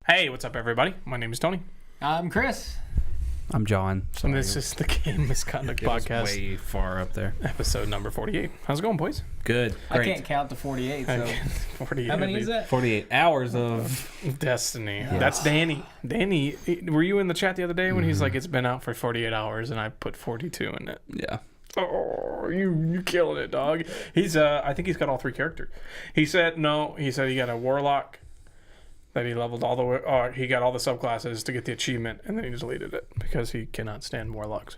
Hey, what's up, everybody? My name is Tony. I'm Chris. I'm John. And this is the Game Misconduct It was Podcast, way far up there. episode number 48. How's it going, boys? Good. I Great. can't count to 48, so 48. how many is that? 48 hours of... Destiny. Yeah. That's Danny. Danny, were you in the chat the other day when he's like, it's been out for 48 hours, and I put 42 in it? Yeah. Oh, you killing it, dog. He's I think he's got all three characters. He said he got a warlock that he leveled all the way. He got all the subclasses to get the achievement, and then he deleted it because he cannot stand warlocks.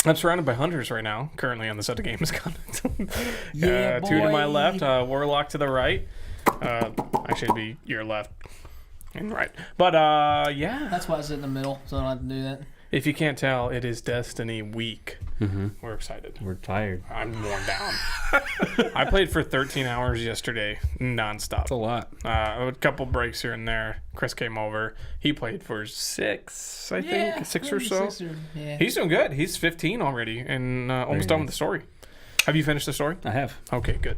I'm surrounded by hunters right now, currently on the set of Game Misconduct. Yeah, two to my boy. left, warlock to the right. Actually, it'd be your left and right. But yeah, That's why I sit in the middle, so I don't have to do that. if you can't tell, it is Destiny week. Mm-hmm. We're excited. We're tired. I'm worn down. I played for 13 hours yesterday, nonstop. That's a lot. A couple breaks here and there. Chris came over. He played for six, I think, six or maybe so. Yeah. He's doing good. He's 15 already and almost done with the story. Have you finished the story? I have. Okay, good.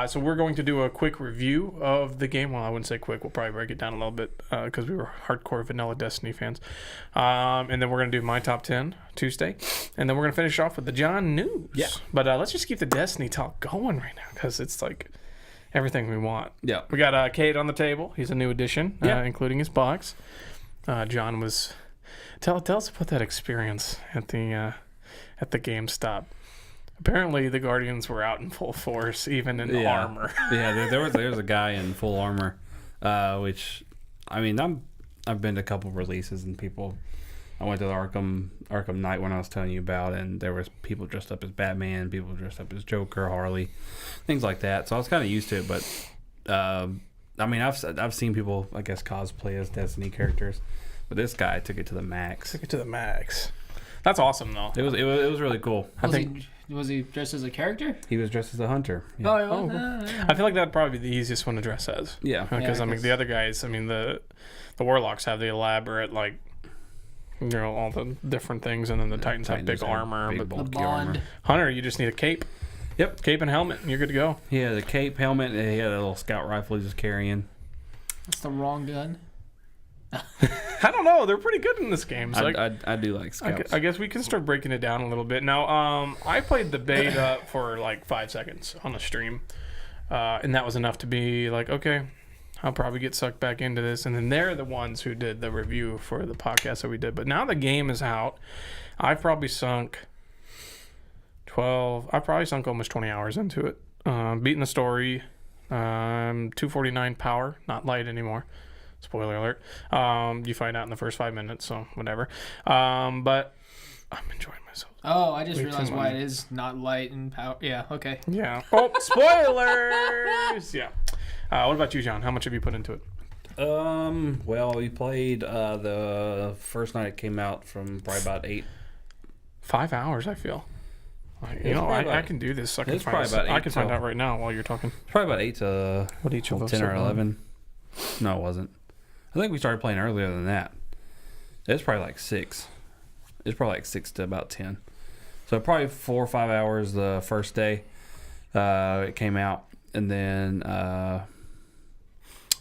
So we're going to do a quick review of the game. Well, I wouldn't say quick. We'll probably break it down a little bit because we were hardcore vanilla Destiny fans. And then we're going to do my top 10 Tuesday. And then we're going to finish off with the John news. Yeah. But let's just keep the Destiny talk going right now because it's like everything we want. Yeah. We got Cade on the table. He's a new addition, including his box. John was... Tell us about that experience at the GameStop. Apparently, the Guardians were out in full force, even in armor. Yeah, there was a guy in full armor, which, I mean, I've been to a couple releases and people. I went to the Arkham Knight when I was telling you about, and there was people dressed up as Batman, people dressed up as Joker, Harley, things like that. So I was kind of used to it, but I mean, I've seen people, I guess, cosplay as Destiny characters, but this guy took it to the max. Took it to the max. That's awesome, though. It was really cool. Was he dressed as a character? He was dressed as a hunter. Yeah. Oh, I feel like that'd probably be the easiest one to dress as. Yeah. Because, Yeah, I mean, the other guys, I mean, the Warlocks have the elaborate, like, you know, all the different things, and then the Titans have big have armor. big But the bulky Bond. armor. Hunter, you just need a cape. Yep. Cape and helmet, and you're good to go. He had a cape, helmet, and he had a little scout rifle he was carrying. That's the wrong gun. I don't know. They're pretty good in this game. So I do like scouts. I guess we can start breaking it down a little bit. Now, I played the beta for like 5 seconds on the stream, and that was enough to be like, okay, I'll probably get sucked back into this. And then they're the ones who did the review for the podcast that we did. But now the game is out. I've probably sunk almost 20 hours into it. Beating the story, 249 power, not light anymore. Spoiler alert. You find out in the first 5 minutes, so whatever. But I'm enjoying myself. Oh, I just Way too realized why much. it is not light and power. Yeah, okay. Yeah. Oh, spoilers! Yeah. What about you, John? How much have you put into it? Well, we played the first night it came out from probably about 8. 5 hours, I feel. Like, It's you know, probably I about- can do this. I can it's find probably this. about I 8 can find till- out right now while you're talking. Probably about 8 to What each of those 10 or are. 11. No, it wasn't. I think we started playing earlier than that. It's probably like 6. It's probably like 6 to about 10. So probably 4 or 5 hours the first day it came out. And then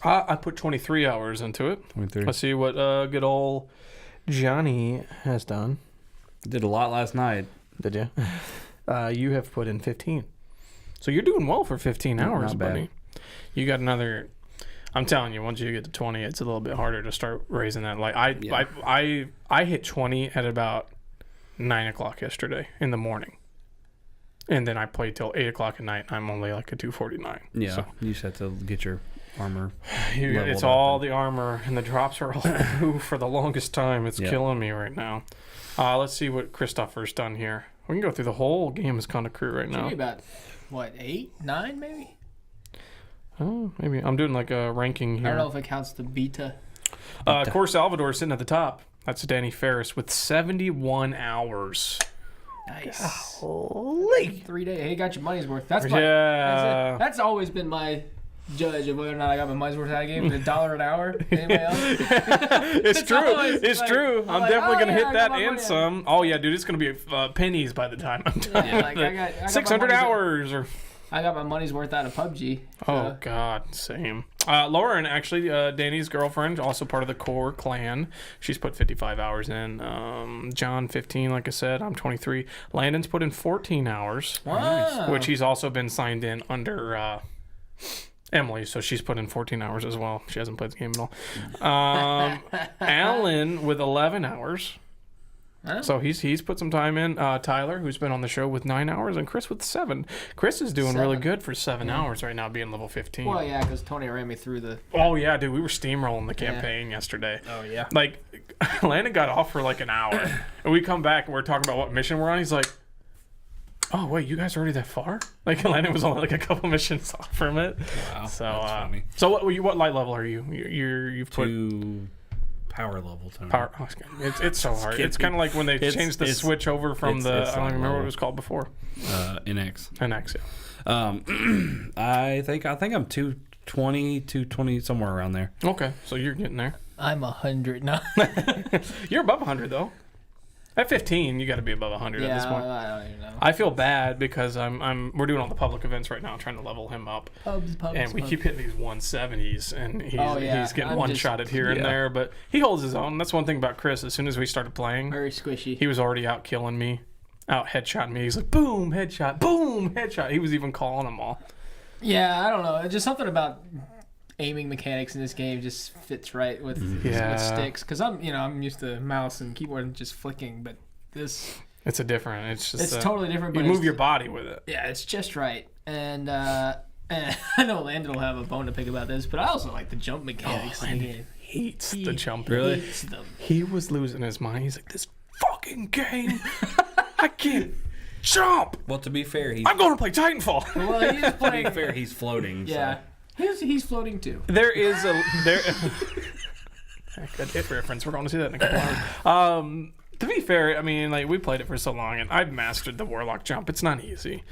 I put 23 hours into it. 23. Let's see what good old Johnny has done. Did a lot last night. Did you? You have put in 15. So you're doing well for 15 Not hours, bad. buddy. You got another... I'm telling you, once you get to 20, it's a little bit harder to start raising that. Like I hit 20 at about 9 o'clock yesterday in the morning. And then I played till 8 o'clock at night. I'm only like a 249. Yeah. So You just have to get your armor. it's leveled all up. the armor, and the drops are all new for the longest time. It's Yeah. killing me right now. Let's see what Christopher's done here. We can go through the whole Game Misconduct crew right Should now. be about, 8, 9 maybe? Oh, maybe. I'm doing like a ranking here. I don't know if it counts the beta. Core Salvador is sitting at the top. That's Danny Ferris with 71 hours. Nice. Holy. 3 days. Hey, got your money's worth. That's Yeah. That's always been my judge of whether or not I got my money's worth out of the game. $1 an hour. Anybody else? It's true. always It's like- true. I'm I'm like, definitely oh, going to yeah, hit I got that my and money. some. Oh, yeah, dude. It's going to be pennies by the time I'm done. Yeah, like, I got my 600 money's- hours or... I got my money's worth out of PUBG. Oh God, same. Lauren, actually, Danny's girlfriend, also part of the core clan. She's put 55 hours in. John, 15, like I said. I'm 23. Landon's put in 14 hours, Wow. which he's also been signed in under Emily, so she's put in 14 hours as well. She hasn't played the game at all. Alan with 11 hours. Huh? So he's put some time in. Tyler, who's been on the show, with 9 hours, and Chris with 7. Chris is doing really 7. good for 7 hours right now, being level 15. Well, yeah, because Tony ran me through the. Oh yeah, dude, we were steamrolling the campaign yesterday. Oh yeah. Like, Landon got off for like an hour, and we come back and we're talking about what mission we're on. He's like, "Oh wait, you guys are already that far?" Like, Landon was only like a couple missions off from it. Wow. So, that's funny. so what light level are you? You've put To power level. Tony. power. Oh, it's so hard. It's kind of like when they changed the switch over from it's I don't like even remember what level. it was called before. NX. NX, yeah. I think I'm 220 somewhere around there. Okay, so you're getting there. I'm 100 now. You're above 100 though. At 15, you got to be above 100 at this point. I don't even know. I feel bad because we're doing all the public events right now, trying to level him up, Pubs, and we keep hitting these 170s, and he's getting I'm one-shotted here and yeah. there, but he holds his own. That's one thing about Chris. As soon as we started playing, very squishy. he was already out killing me, out headshotting me. He's like, boom, headshot, boom, headshot. He was even calling them all. Yeah, I don't know. It's just something about aiming mechanics in this game just fits right with, Yeah. with sticks. Because I'm used to mouse and keyboard and just flicking, but this It's it's just it's totally different. you But move it's- your body with it. Yeah, it's just right. And I know Landon will have a bone to pick about this, but I also like the jump mechanics in the game. Hates He the jump. Really? hates them. He was losing his mind. He's like, this fucking game, I can't jump. Well, to be fair, he's I'm going to play Titanfall. Well, he's playing. he's floating. Yeah, he's floating too. There is a good hit reference. We're going to see that in a couple hours. To be fair, I mean, like, we played it for so long, and I've mastered the Warlock jump. It's not easy.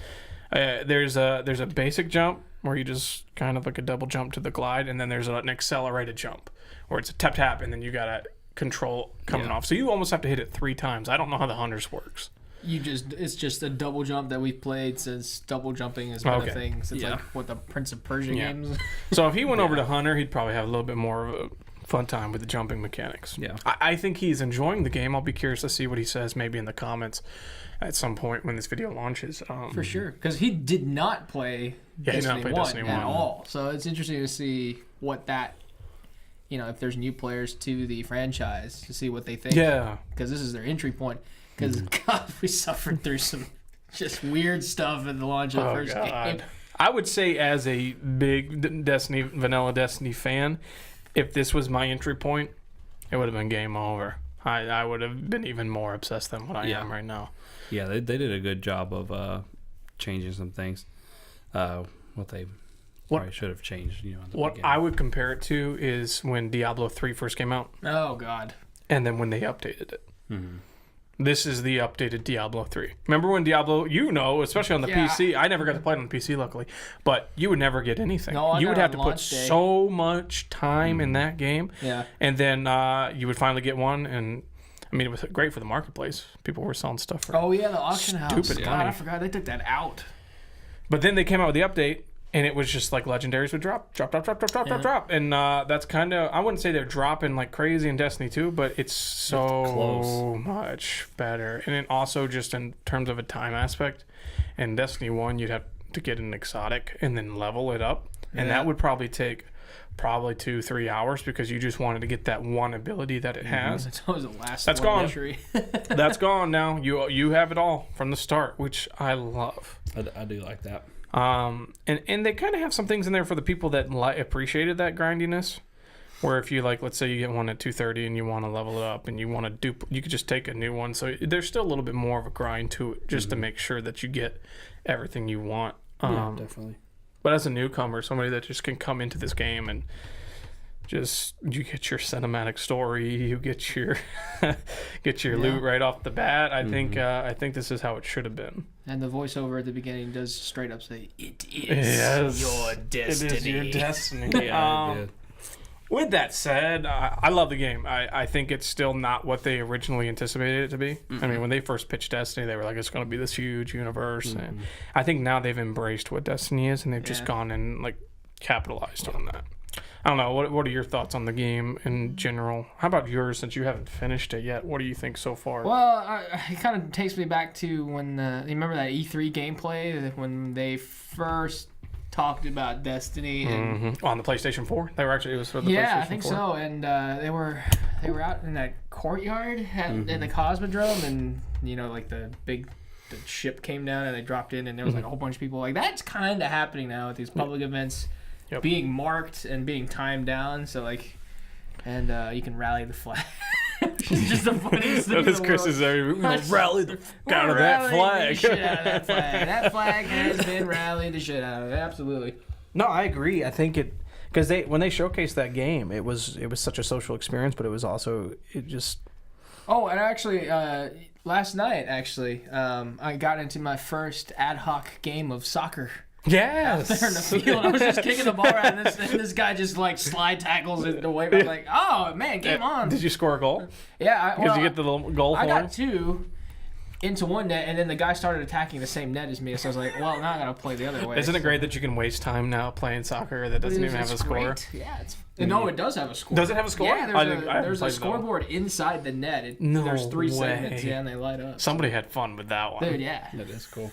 There's a basic jump where you just kind of like a double jump to the glide, and then there's an accelerated jump where it's a tap tap, and then you gotta control coming off. So you almost have to hit it 3 times. I don't know how the Hunters works. It's just a double jump that we've played since double jumping has been Okay. a thing since Yeah. like what the Prince of Persia Yeah. games. So if he went over to Hunter, he'd probably have a little bit more of a fun time with the jumping mechanics. Yeah. I think he's enjoying the game. I'll be curious to see what he says maybe in the comments at some point when this video launches. For sure, because he did not play Yeah, he did not Destiny play 1 Destiny at 1. all. So it's interesting to see what that, if there's new players to the franchise, to see what they think. Yeah. Because this is their entry point. Because, God, we suffered through some just weird stuff at the launch of the first game. I would say as a big vanilla Destiny fan, if this was my entry point, it would have been game over. I would have been even more obsessed than what I am right now. Yeah, they did a good job of changing some things. What they probably should have changed. In the What beginning. I would compare it to is when Diablo 3 first came out, Oh, God. and then when they updated it. Mm-hmm. This is the updated Diablo 3. Remember when Diablo, especially on the Yeah. PC, I never got to play it on the PC, luckily, but you would never get anything. No, I you got would it have on to put launch day. so much time in that game, Yeah. and then you would finally get one, and I mean, it was great for the marketplace. People were selling stuff for Oh, yeah, the auction house. Stupid God, money. I forgot they took that out. But then they came out with the update, and it was just like legendaries would drop. And that's kind of, I wouldn't say they're dropping like crazy in Destiny 2, but it's so close. much better. And then also just in terms of a time aspect, in Destiny 1, you'd have to get an exotic and then level it up. And Yeah. that would probably take 2-3 hours because you just wanted to get that one ability that it has. It's always the last That's one gone. luxury. That's gone now. You have it all from the start, which I love. I do like that. And they kind of have some things in there for the people that appreciated that grindiness. Where if you let's say you get one at 230 and you want to level it up and you want to you could just take a new one. So there's still a little bit more of a grind to it, just to make sure that you get everything you want. Yeah, definitely. But as a newcomer, somebody that just can come into this game and you get your cinematic story, you get your loot right off the bat. I think this is how it should have been. And the voiceover at the beginning does straight up say, "It is Yes. your destiny." It is your destiny. Yeah, I did. With that said, I love the game. I think it's still not what they originally anticipated it to be. I mean, when they first pitched Destiny, they were like, it's going to be this huge universe. And I think now they've embraced what Destiny is, and they've just gone and like capitalized on that. I don't know. What are your thoughts on the game in general? How about yours, since you haven't finished it yet? What do you think so far? Well, it kind of takes me back to when you remember that E3 gameplay when they first talked about Destiny and On the PlayStation 4? They were actually, it was for the PlayStation 4. yeah, I think so. And they were out in that courtyard in the Cosmodrome, and like the ship came down and they dropped in, and there was like a whole bunch of people. Like that's kind of happening now with these public events. Yep. Being marked and being timed down, so like, and you can rally the flag. Which is just the funniest thing. That is Chris's rally the fuck out of that flag. The shit out of that flag. That flag has been rallied the shit out of. Absolutely. No, I agree. I think it because when they showcased that game, it was such a social experience, but it was also Oh, and actually, last night I got into my first ad hoc game of soccer. Yes. Out there in the field, I was just kicking the ball around, and this guy just like slide tackles it away. I was like, "Oh man, game on!" Did you score a goal? Yeah, Did you get the little goal I horn? got 2 into one net, and then the guy started attacking the same net as me. So I was like, "Well, now I gotta play the other way." Isn't it great that you can waste time now playing soccer that doesn't even have a score? Great. Yeah, no, it does have a score. Does it have a score? Yeah, I haven't there's a played it all. scoreboard inside the net. No There's 3 way. segments, yeah, and they light up. Somebody had fun with that one. Dude, yeah. That is cool.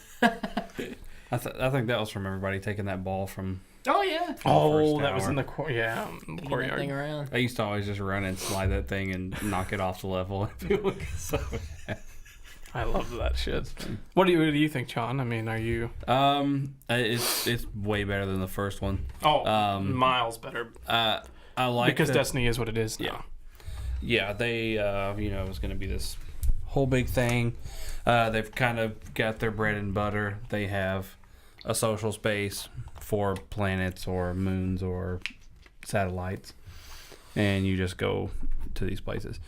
I think that was from everybody taking that ball from. Oh yeah. Oh, First that was hour. in the Kicking that thing courtyard. around. I used to always just run and slide that thing and knock it off the level. So, I love that shit. What do you think, John? I mean, are you? it's way better than the first one. Oh, miles better. I like Because that- Destiny is what it is now. Yeah, they it was going to be this whole big thing. They've kind of got their bread and butter. They have a social space for planets or moons or satellites, and you just go to these places.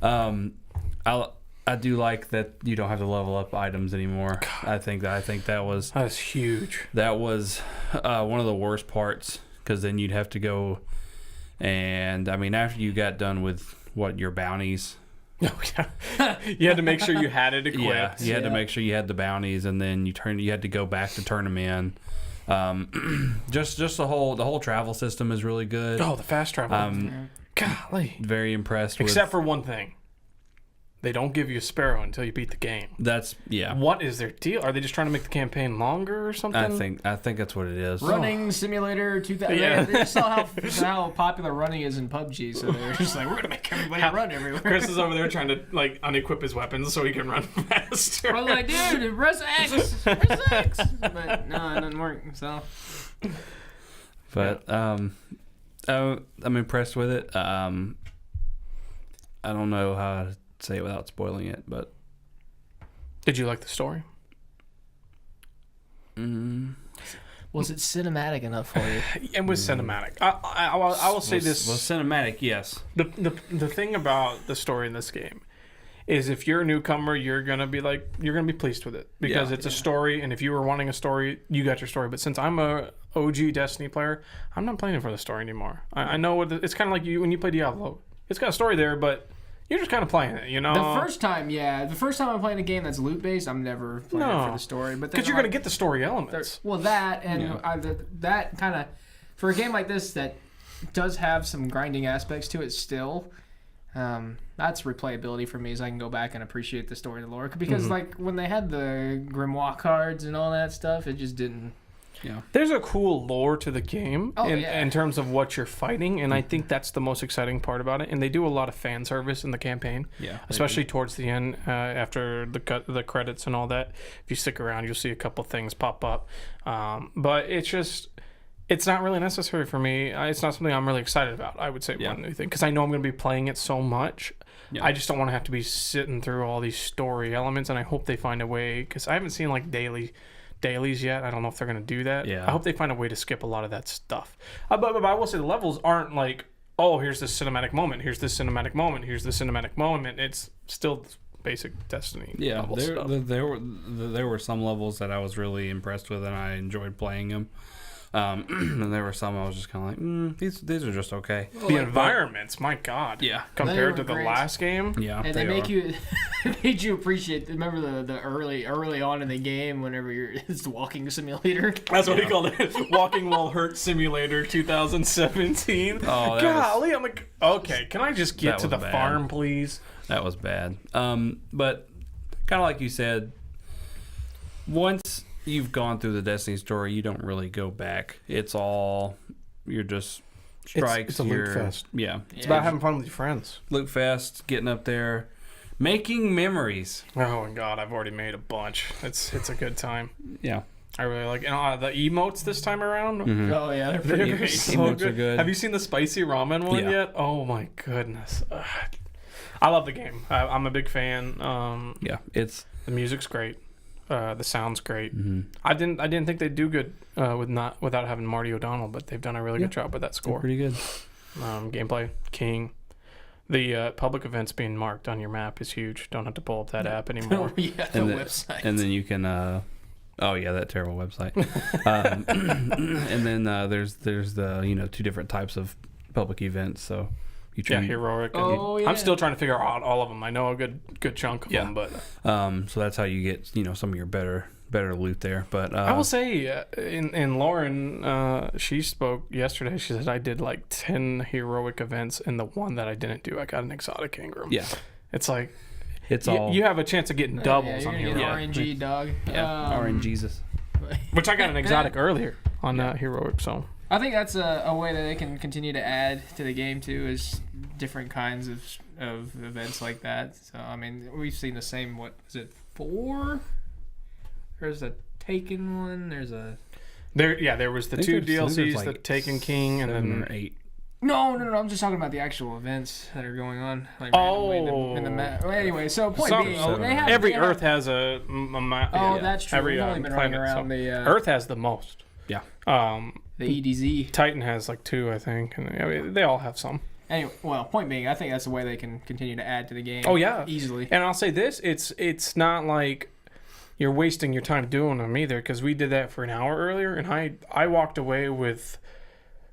I do like that you don't have to level up items anymore. I think that was That's huge. one of the worst parts, because then you'd have to go, and I mean after you got done with your bounties. Oh, yeah. You had to make sure you had it equipped. Yeah, you had to make sure you had the bounties, and then you had to go back to turn them in. Just the whole travel system is really good. Oh, the fast travel. Golly. Very impressed with. Except for one thing. They don't give you a sparrow until you beat the game. That's What is their deal? Are they just trying to make the campaign longer or something? I think that's what it is. Running Simulator 2000. Yeah. They saw how popular running is in PUBG, so they're just like, we're gonna make everybody run everywhere. Chris is over there trying to like unequip his weapons so he can run faster. I was like, dude, press X, press X. But no, it doesn't work. So But I'm impressed with it. I don't know how to say it without spoiling it, but Did you like the story? was it cinematic enough for you? It was cinematic. I will say this. was cinematic. Yes. The thing about the story in this game is if you're a newcomer, you're gonna be pleased with it because Yeah. it's a story, and if you were wanting a story, you got your story. But since I'm a OG Destiny player, I'm not playing it for the story anymore. I know it's kind of like when you play Diablo. It's got a story there, but you're just kind of playing it, you know. The first time I'm playing a game that's loot based, I'm never playing it for the story. But because you're like, gonna get the story elements. well, that and Yeah. that kind of for a game like this that does have some grinding aspects to it still. That's replayability for me, is I can go back and appreciate the story of the lore. Because like when they had the Grimoire cards and all that stuff, it just didn't. Yeah. There's a cool lore to the game in yeah. terms of what you're fighting, and I think that's the most exciting part about it. And they do a lot of fan service in the campaign, Yeah. especially towards the end after the credits and all that. If you stick around, you'll see a couple things pop up, but it's not really necessary for me. It's not something I'm really excited about. I would say one new thing, because I know I'm going to be playing it so much. Yeah. I just don't want to have to be sitting through all these story elements, and I hope they find a way, because I haven't seen like dailies yet. I don't know if they're going to do that. Yeah. I hope they find a way to skip a lot of that stuff. But I will say the levels aren't like, oh, here's this cinematic moment, here's this cinematic moment, here's this cinematic moment. It's still basic Destiny Yeah, level there stuff. there were some levels that I was really impressed with, and I enjoyed playing them. And there were some I was just kind of like, these are just okay. The environments, my God. Yeah. Compared They to were the great. last game. Yeah. And they make you, it made you appreciate. Remember the early on in the game, whenever it's the walking simulator. That's what he called it. Walking While Hurt Simulator 2017. Oh, that Golly, I'm like, okay, can I just get That to the was bad. farm, please? That was bad. But kind of like you said, once you've gone through the Destiny story, you don't really go back. It's all you're just strikes. it's a loot you're- fest. Yeah, It's about having fun with your friends. loot fest, getting up there, making memories. Oh, my God, I've already made a bunch. It's a good time. Yeah, I really like the emotes this time around. Oh yeah, they're pretty They're great. so Emotes are good. Have you seen the spicy ramen one Yeah. yet? Oh my goodness. Ugh. I love the game. I'm a big fan. yeah. It's The music's great. The sound's great. mm-hmm. I didn't think they'd do good without having Marty O'Donnell, but they've done a really Yeah. good job with that score. pretty good. Gameplay, king. The public events being marked on your map is huge. Don't have to pull up that app anymore. yeah, the And then- website. And then you can. Oh yeah, that terrible website. And then there's the two different types of public events. So you Yeah, try. heroic. and- Oh, yeah. I'm still trying to figure out all of them. I know a good chunk of Yeah. them, but So that's how you get some of your better loot there. But I will say, in Lauren, she spoke yesterday. She said I did like 10 heroic events, and the one that I didn't do, I got an exotic Ingram. yeah, It's like it's you, all you have a chance of getting doubles yeah, on you're heroic, gonna get RNG, dog. yeah RNGesus. which I got an exotic earlier on heroic. So I think that's a way that they can continue to add to the game too, is different kinds of events like that. So I mean, we've seen the same. What is it? 4? There's a Taken one. There's a there was the I think two there's DLCs, like the Taken King, and 7 then or 8. no. I'm just talking about the actual events that are going on. Like Oh. randomly in the map. Well, anyway, so point Some- being, so they have every they have- Earth has a map. Oh, yeah, that's true. Every We've only been running planet, around so the Earth has the most. Yeah. the EDZ. Titan has like 2, I think, and I mean, they all have some. Anyway, well, point being, I think that's the way they can continue to add to the game. Oh, yeah. easily. And I'll say this: it's not like you're wasting your time doing them either, because we did that for an hour earlier, and I walked away with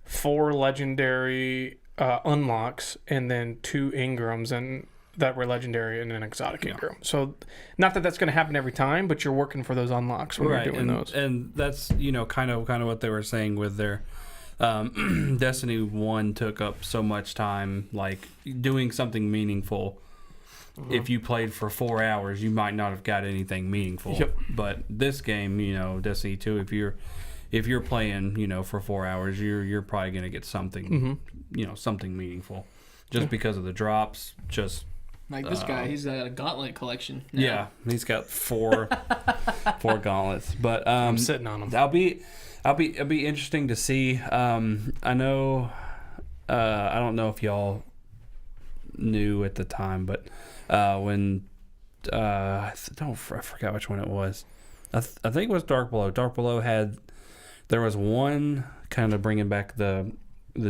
4 legendary unlocks and then 2 Ingrams and that were legendary and an exotic Ingram. So not that that's going to happen every time, but you're working for those unlocks when Right, you're doing and, those. and that's kind of what they were saying with their Destiny 1 took up so much time, like doing something meaningful. If you played for 4 hours, you might not have got anything meaningful. Yep. But this game, Destiny 2, if you're playing, for 4 hours, you're probably gonna get something, something meaningful, just because of the drops. Just Like this guy, he's got a gauntlet collection. now. yeah, he's got 4 gauntlets. But I'm sitting on them. It'll be interesting to see. I know. I don't know if y'all knew at the time, but when I forgot which one it was. I think it was Dark Below. Dark Below there was one kind of bringing back the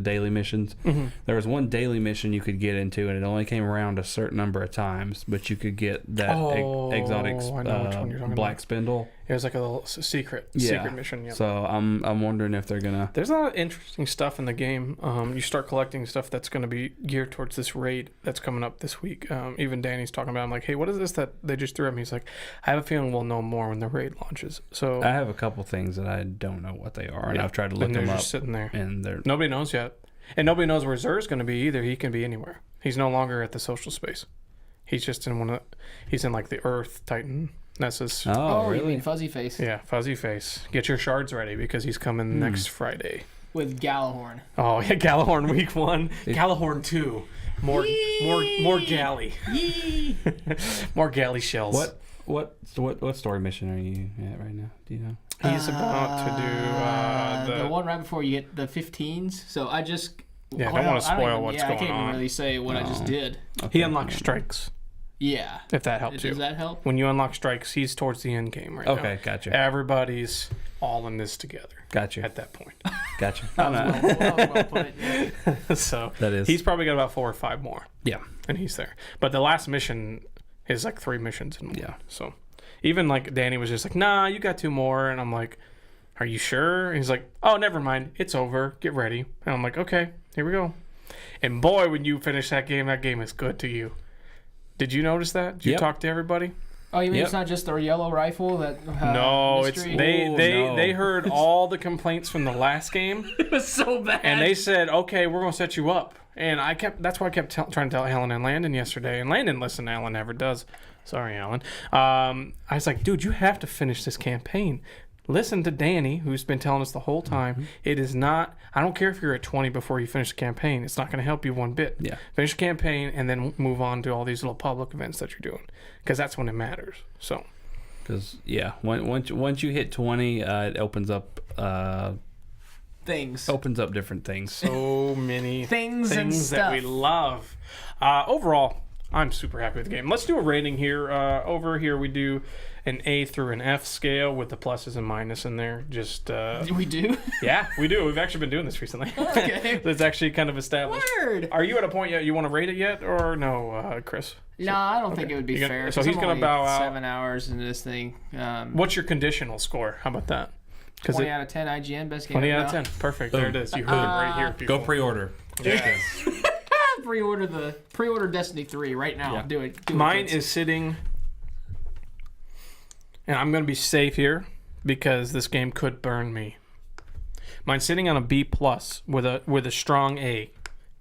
daily missions. Mm-hmm. There was one daily mission you could get into, and it only came around a certain number of times, but you could get that exotic I know which one you're talking black about. spindle. It was like a little secret mission. Yep. So I'm wondering if they're gonna. There's a lot of interesting stuff in the game. You start collecting stuff that's going to be geared towards this raid that's coming up this week. Even Danny's talking about it. I'm like, hey, what is this that they just threw at me? He's like, I have a feeling we'll know more when the raid launches. So I have a couple things that I don't know what they are, and yeah, I've tried to look and they're them up, just sitting there. and they're Nobody knows yet. And nobody knows where Zer's going to be either. He can be anywhere. He's no longer at the social space. He's just in he's in like the Earth Titan. That's his. Oh, you really? mean Fuzzy Face Yeah, fuzzy face. Get your shards ready because he's coming next Friday. with Galahorn. Oh yeah, Galahorn week 1, Galahorn 2. More galley. More galley shells. what story mission are you at right now? Do you know? He's about to do the one right before you get the 15s. So I just Yeah, I don't wanna spoil even- what's I going can't even on. really say what I just did. he unlocks strikes. Yeah. If that helps Does you. that help? When you unlock strikes, he's towards the end game right now. Okay, gotcha. Everybody's all in this together Gotcha. at that point. Gotcha. Well put, yeah. So That is. he's probably got about 4 or 5 more, Yeah. and he's there. But the last mission is like 3 missions in one. Yeah. So even like Danny was just like, nah, you got 2 more, and I'm like, Are you sure? And he's like, oh, never mind. It's over. Get ready. And I'm like, okay, here we go. And boy, when you finish that game is good to you. Did you notice that? Did you Yep. talk to everybody? Oh, you mean Yep. it's not just the yellow rifle that? No, mystery? they heard all the complaints from the last game, It was so bad. and they said, okay, we're gonna set you up. And that's why I kept trying to tell Alan and Landon yesterday, and Landon listened. Alan never does. Sorry, Alan. I was like, dude, you have to finish this campaign. Listen to Danny, who's been telling us the whole time. It is not. I don't care if you're at 20 before you finish the campaign. It's not going to help you one bit. Yeah. Finish the campaign and then move on to all these little public events that you're doing, because that's when it matters. So. Because once you hit 20, it opens up things. different things. So many Things and that we stuff. love. Overall, I'm super happy with the game. Let's do a rating here. Over here, we do an A through an F scale with the pluses and minuses in there. Just We do. yeah, we do. We've actually been doing this recently. Okay. It's actually kind of established. Word. Are you at a point yet you want to rate it yet, or no, Chris? No, I don't think it would be You gonna- fair. so 'cause he's I'm gonna only bow out. 7 hours into this thing. What's your conditional score? How about that? 20 out of 10 IGN best game. 20 out ever. of 10. Perfect. There it is. You heard it right here, people. Go pre-order. Yeah. Pre-order Destiny 3 right now. Yeah. Do it. Mine kids. is sitting, and I'm going to be safe here because this game could burn me. Mine's sitting on a B plus with a strong A,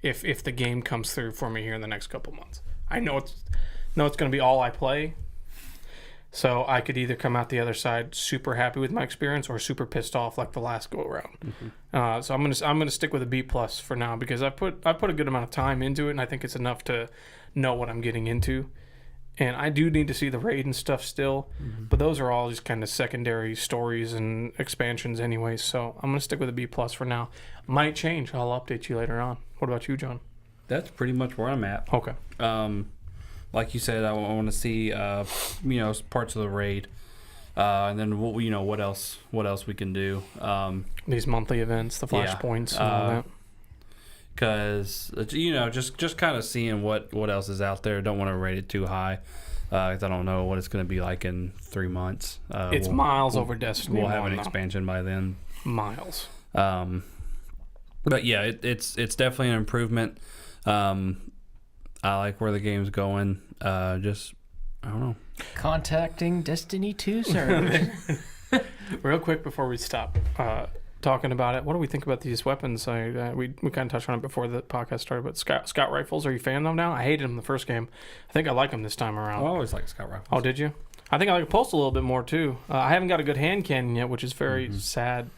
if the game comes through for me here in the next couple months. I know it's going to be all I play, so I could either come out the other side super happy with my experience or super pissed off like the last go around. So I'm gonna stick with a B plus for now because I put a good amount of time into it, and I think it's enough to know what I'm getting into. And I do need to see the raid and stuff still, but those are all just kind of secondary stories and expansions anyways. So I'm gonna stick with a B plus for now. Might change. I'll update you later on. What about you, John? That's pretty much where I'm at. Okay. Like you said, I want to see parts of the raid, and then what else we can do. These monthly events, the flashpoints, and all that. Because just kind of seeing what else is out there. Don't want to rate it too high, because I don't know what it's going to be like in 3 months. It's miles over Destiny. We'll have an 1 now. expansion by then. Miles. But yeah, it's definitely an improvement. I like where the game's going. I don't know. Contacting Destiny 2 servers. Real quick before we stop talking about it, what do we think about these weapons? We kind of touched on it before the podcast started, but Scout rifles, are you a fan of them now? I hated them the first game. I think I like them this time around. I always like Scout rifles. Oh, did you? I think I like a Pulse a little bit more too. I haven't got a good hand cannon yet, which is very sad.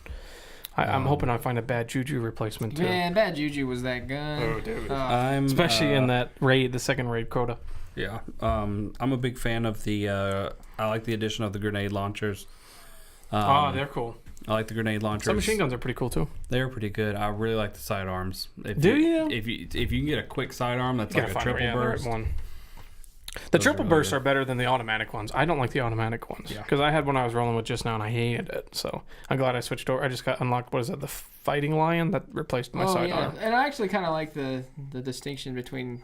I'm hoping I find a bad Juju replacement too. Man, bad Juju was that gun. Oh, dude. I'm Especially in that raid, the second raid quota. Yeah. I'm a big fan of the. I like the addition of the grenade launchers. They're cool. I like the grenade launchers. Some machine guns are pretty cool too. They're pretty good. I really like the sidearms. Do you? If you can get a quick sidearm that's like a triple burst. one. The Those triple are really bursts good. are better than the automatic ones. I don't like the automatic ones Yeah. because I had one I was rolling with just now and I hated it. So I'm glad I switched over. I just got unlocked. What is that? The Fighting Lion that replaced my sidearm. And I actually kind of like the distinction between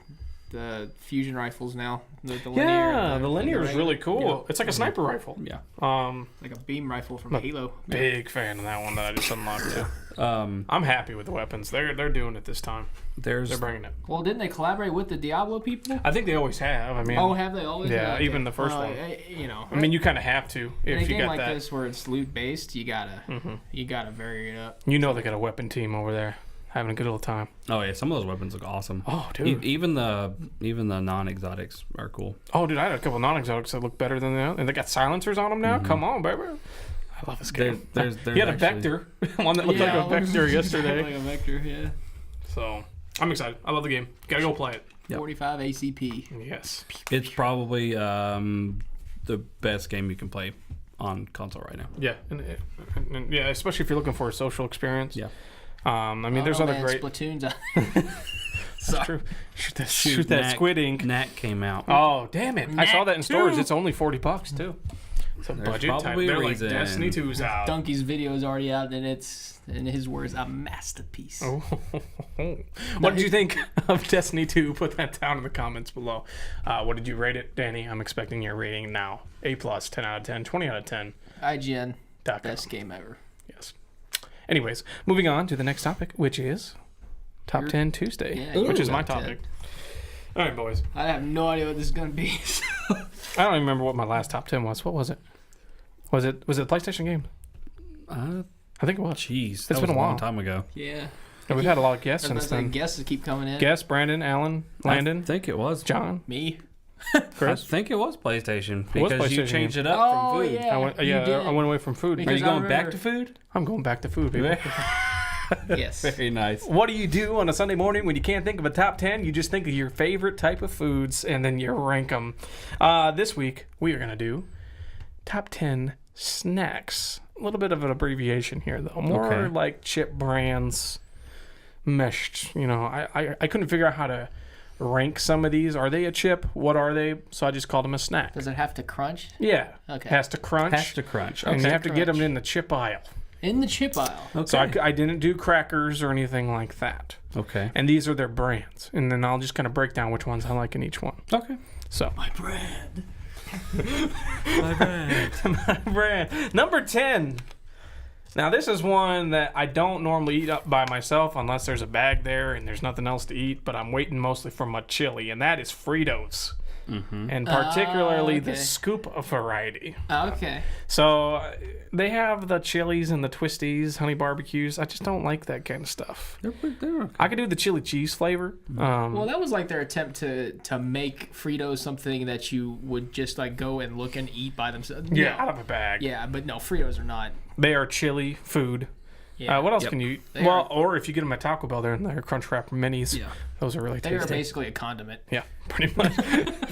the fusion rifles now. The linear. Yeah, the and linear is regular. really cool. It's like a sniper rifle. Yeah. Like a beam rifle from Look, Halo. Big fan of that one that I just unlocked too. Um, I'm happy with the weapons. They're doing it this time. there's They're bringing it. Well, didn't they collaborate with the Diablo people? I think they always have. I mean, Oh, have they always? yeah, Okay. even the first Well, one. You know, I mean, you kind of have to in a if you game got like that. this where it's loot based, you gotta vary it up. You know they got a weapon team over there having a good old time. oh yeah, some of those weapons look awesome. Oh, dude. Even the non-exotics are cool. Oh, dude, I had a couple non-exotics that look better than the other. And they got silencers on them now. Come on, baby. I love this game. There's He had a actually- Vector. One that looked like a Vector yesterday. like a Vector, yeah. So, I'm excited. I love the game. Gotta go play it. Yep. 45 ACP. Yes. It's probably the best game you can play on console right now. Yeah. And yeah, especially if you're looking for a social experience. Yeah. I mean, there's other great... Splatoon's out. That's true. Shoot that Knack- Squid Ink. Knack came out. Oh, damn it. I saw that in Knack stores. 2. It's only $40 too. It's a There's budget type. probably a They're like reason. Destiny 2's out. Donkey's video is already out, and it's, in his words, a masterpiece. Oh. What did you think of Destiny 2? Put that down in the comments below. What did you rate it, Danny? I'm expecting your rating now. A+, 10 out of 10, 20 out of 10. IGN, .com. best game ever. Yes. Anyways, moving on to the next topic, which is Top Your- 10 Tuesday, Yeah, which is your my top topic. All right, boys. I have no idea what this is gonna be. I don't even remember what my last top 10 was. What was it? Was it a PlayStation game? I think it was. Jeez, It's been a long while. time ago. Yeah. And we've had a lot of guests since then. Guesses keep coming in. Guests, Brandon, Alan, Landon, I think it was. John, Me. Chris. I think it was PlayStation It was because you PlayStation changed game. it up Oh, from food. yeah. you did. I went away from food. Are Because you I going back remember- to food? I'm going back to food, baby. Yes. Very nice. What do you do on a Sunday morning when you can't think of a top 10? You just think of your favorite type of foods and then you rank them. This week, we are going to do top 10 snacks. A little bit of an abbreviation here, though. More Okay. like chip brands meshed. You know, I couldn't figure out how to rank some of these. Are they a chip? What are they? So I just called them a snack. Does it have to crunch? Yeah. Okay. Has to crunch. Has to crunch. And you Okay. have to get them crunch. in the chip aisle. In the chip aisle. Okay. So I didn't do crackers or anything like that. okay. And these are their brands. And then I'll just kind of break down which ones I like in each one. Okay. So, My bread. my brand. Number 10. Now, this is one that I don't normally eat up by myself unless there's a bag there and there's nothing else to eat, but I'm waiting mostly for my chili, and that is Fritos. And particularly the okay. scoop variety. Okay. So they have the chilies and the twisties, honey barbecues. I just don't like that kind of stuff. They're okay. I could do the chili cheese flavor. Well, that was like their attempt to make Fritos something that you would just like go and look and eat by themselves. yeah, out of a bag. Yeah, but no, Fritos are not. They are chili food. Yeah. What else Yep. can you? They Well, are- or if you get them at Taco Bell, they're in their Crunch Wrap Minis. Yeah. Those are really They are tasty. basically a condiment. Yeah, pretty much.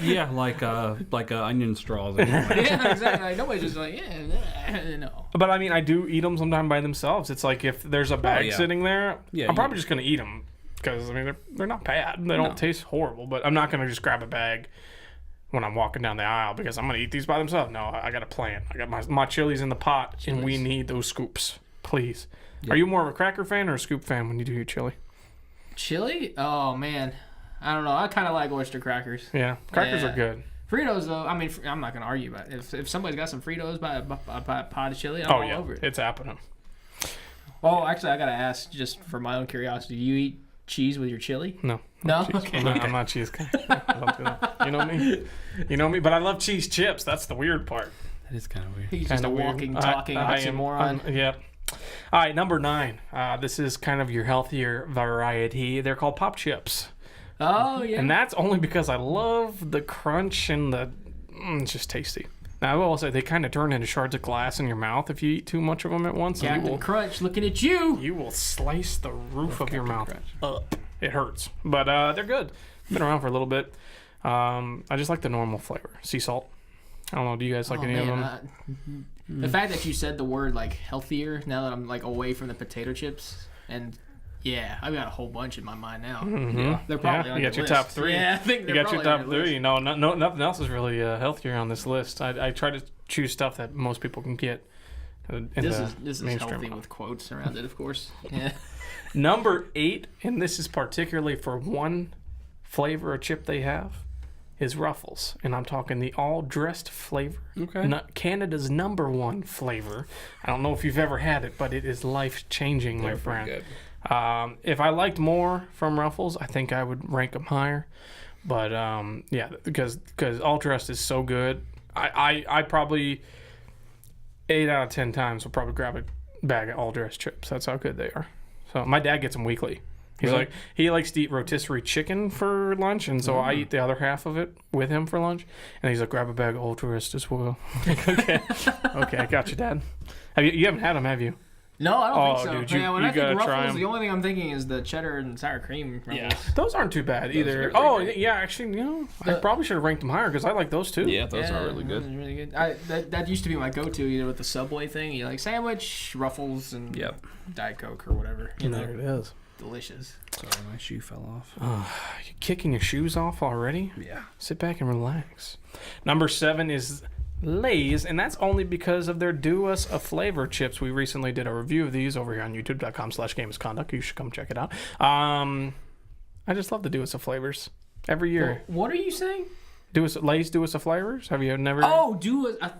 Yeah, like onion straws. Yeah, exactly. Like, nobody's just like, no. But I mean, I do eat them sometimes by themselves. It's like if there's a bag yeah. sitting there, Yeah, I'm probably you- just gonna eat them because I mean they're not bad. They don't No. taste horrible, but I'm not gonna just grab a bag when I'm walking down the aisle because I'm gonna eat these by themselves. No, I got a plan. I got my chilies in the pot, and we Chilies. need those scoops, please. Yeah. Are you more of a cracker fan or a scoop fan when you do your chili? Chili? Oh man, I don't know. I kind of like oyster crackers. Yeah, crackers Yeah. are good. Fritos though, I mean, I'm not gonna argue about it. If somebody's got some Fritos by a pot of chili, I'm Oh all yeah, over it. it's happening. Well, actually, I gotta ask just for my own curiosity: do you eat cheese with your chili? No. No. Cheese. Okay. No, I'm not cheese guy. I don't do that. You know me. You know me. But I love cheese chips. That's the weird part. That is kind of weird. He's just Kinda a weird. walking, talking oxymoron. Yep. All right, number 9. This is kind of your healthier variety. They're called pop chips, Oh yeah. and that's only because I love the crunch and the. It's just tasty. Now I will say they kind of turn into shards of glass in your mouth if you eat too much of them at once. And Captain you will Crunch looking at you. you will slice the roof of your mouth Crunch. up. It hurts, but they're good. Been around for a little bit. I just like the normal flavor. Sea salt. I don't know. Do you guys like any of them? The fact that you said the word like healthier now that I'm like away from the potato chips and yeah, I've got a whole bunch in my mind now. Yeah, They're probably on you got your your top list. 3. Yeah, I think You they're got your probably on top your 3. list. No, nothing else is really healthier on this list. I try to choose stuff that most people can get. In This the is mainstream healthy aisle. with quotes around it, of course. Yeah. Number 8, and this is particularly for one flavor of chip they have, is Ruffles, and I'm talking the all dressed flavor. Okay. Canada's number 1 flavor. I don't know if you've ever had it, but it is life changing, my They're friend. pretty good. If I liked more from Ruffles, I think I would rank them higher. But yeah, because all dressed is so good. I probably 8 out of 10 times will probably grab a bag of all dressed chips. That's how good they are. So my dad gets them weekly. He's Really? like he likes to eat rotisserie chicken for lunch, and so I eat the other half of it with him for lunch. And he's like, grab a bag of all dressed as well. Okay, I got you, Dad. You haven't had them, have you? No, I don't Oh, think so. dude, you- yeah, when you I think gotta try Ruffles, 'em. the only thing I'm thinking is the cheddar and sour cream Ruffles. Those aren't too bad either. are Oh, great. yeah, actually, I The- probably should have ranked them higher because I like those too. Yeah, those are really good. those are really good. That used to be my go-to, either with the Subway thing, you like sandwich, Ruffles, and Yep. Diet Coke or whatever. You know, There it is. delicious. Sorry, my shoe fell off. You kicking your shoes off already? Yeah. Sit back and relax. Number 7 is Lay's, and that's only because of their Do Us a Flavor chips. We recently did a review of these over here on youtube.com/gamesconduct. You should come check it out. I just love the Do Us a Flavors. Every year. What are you saying? Lay's Do Us a Flavors? Have you never? Oh, duos. I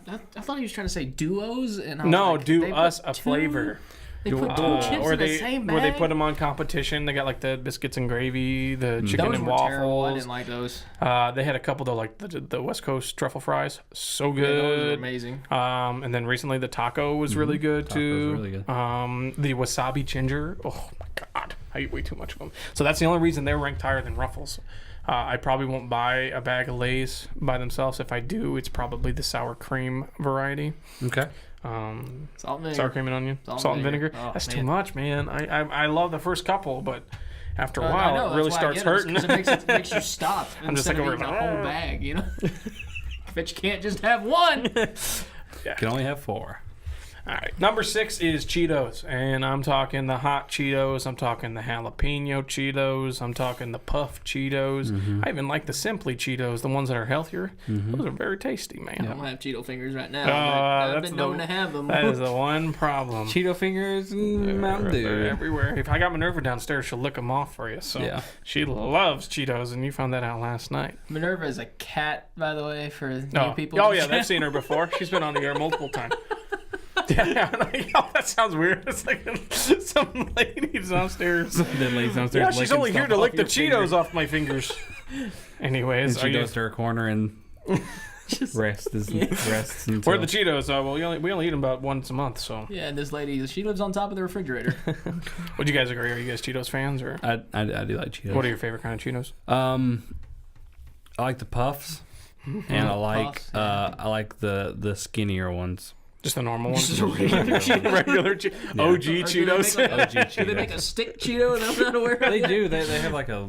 thought he was trying to say duos, and I was no, like, Do they put Us a two? Flavor. They put two chips in the same bag. Where they put them on competition. They got like the biscuits and gravy, the chicken Those and were waffles. terrible. I didn't like those. They had a couple though, like the West Coast truffle fries, so Yeah, those were good. amazing. And then recently the taco was really good Taco's too. really good. The wasabi ginger. Oh my god, I eat way too much of them. So that's the only reason they're ranked higher than Ruffles. I probably won't buy a bag of Lay's by themselves. If I do, it's probably the sour cream variety. Okay. Salt and vinegar. Sour cream and onion, salt and vinegar. Oh, That's man. too much, man. I love the first couple, but after a I while, know, it really that's why I starts get hurting. Because it makes you stop. I'm just instead like of over eating here, a whole bag, you know. But you can't just have one. Can only have 4. All right, number 6 is Cheetos, and I'm talking the hot Cheetos. I'm talking the jalapeno Cheetos. I'm talking the puff Cheetos. I even like the Simply Cheetos, the ones that are healthier. Those are very tasty, man. I don't have Cheeto fingers right now. Oh, but I've that's been the- known to have them. That is the one problem. Cheeto fingers and Mountain They're Dew. everywhere. If I got Minerva downstairs, she'll lick them off for you. So Yeah. she loves Cheetos, and you found that out last night. Minerva is a cat, by the way, for new Oh, people. oh yeah, I've seen her before. She's been on the air multiple times. Yeah, I'm like, oh, that sounds weird. It's like some ladies downstairs. Then lays downstairs. Yeah, she's licking only here stuff to off lick the your Cheetos finger. off my fingers. Anyways, And she goes to her corner and rests. Until... where are the Cheetos? Well, we only eat them about once a month. So, Yeah, and this lady, she lives on top of the refrigerator. would you guys agree? Are you guys Cheetos fans, or I do like Cheetos. what are your favorite kind of Cheetos? I like the puffs, and I like Puffs, yeah. I like the skinnier ones. Just the normal ones. Just regular Cheetos. Regular OG Or do they Cheetos. make like OG Do they make a stick Cheeto and I'm not aware of They that? do. They have like a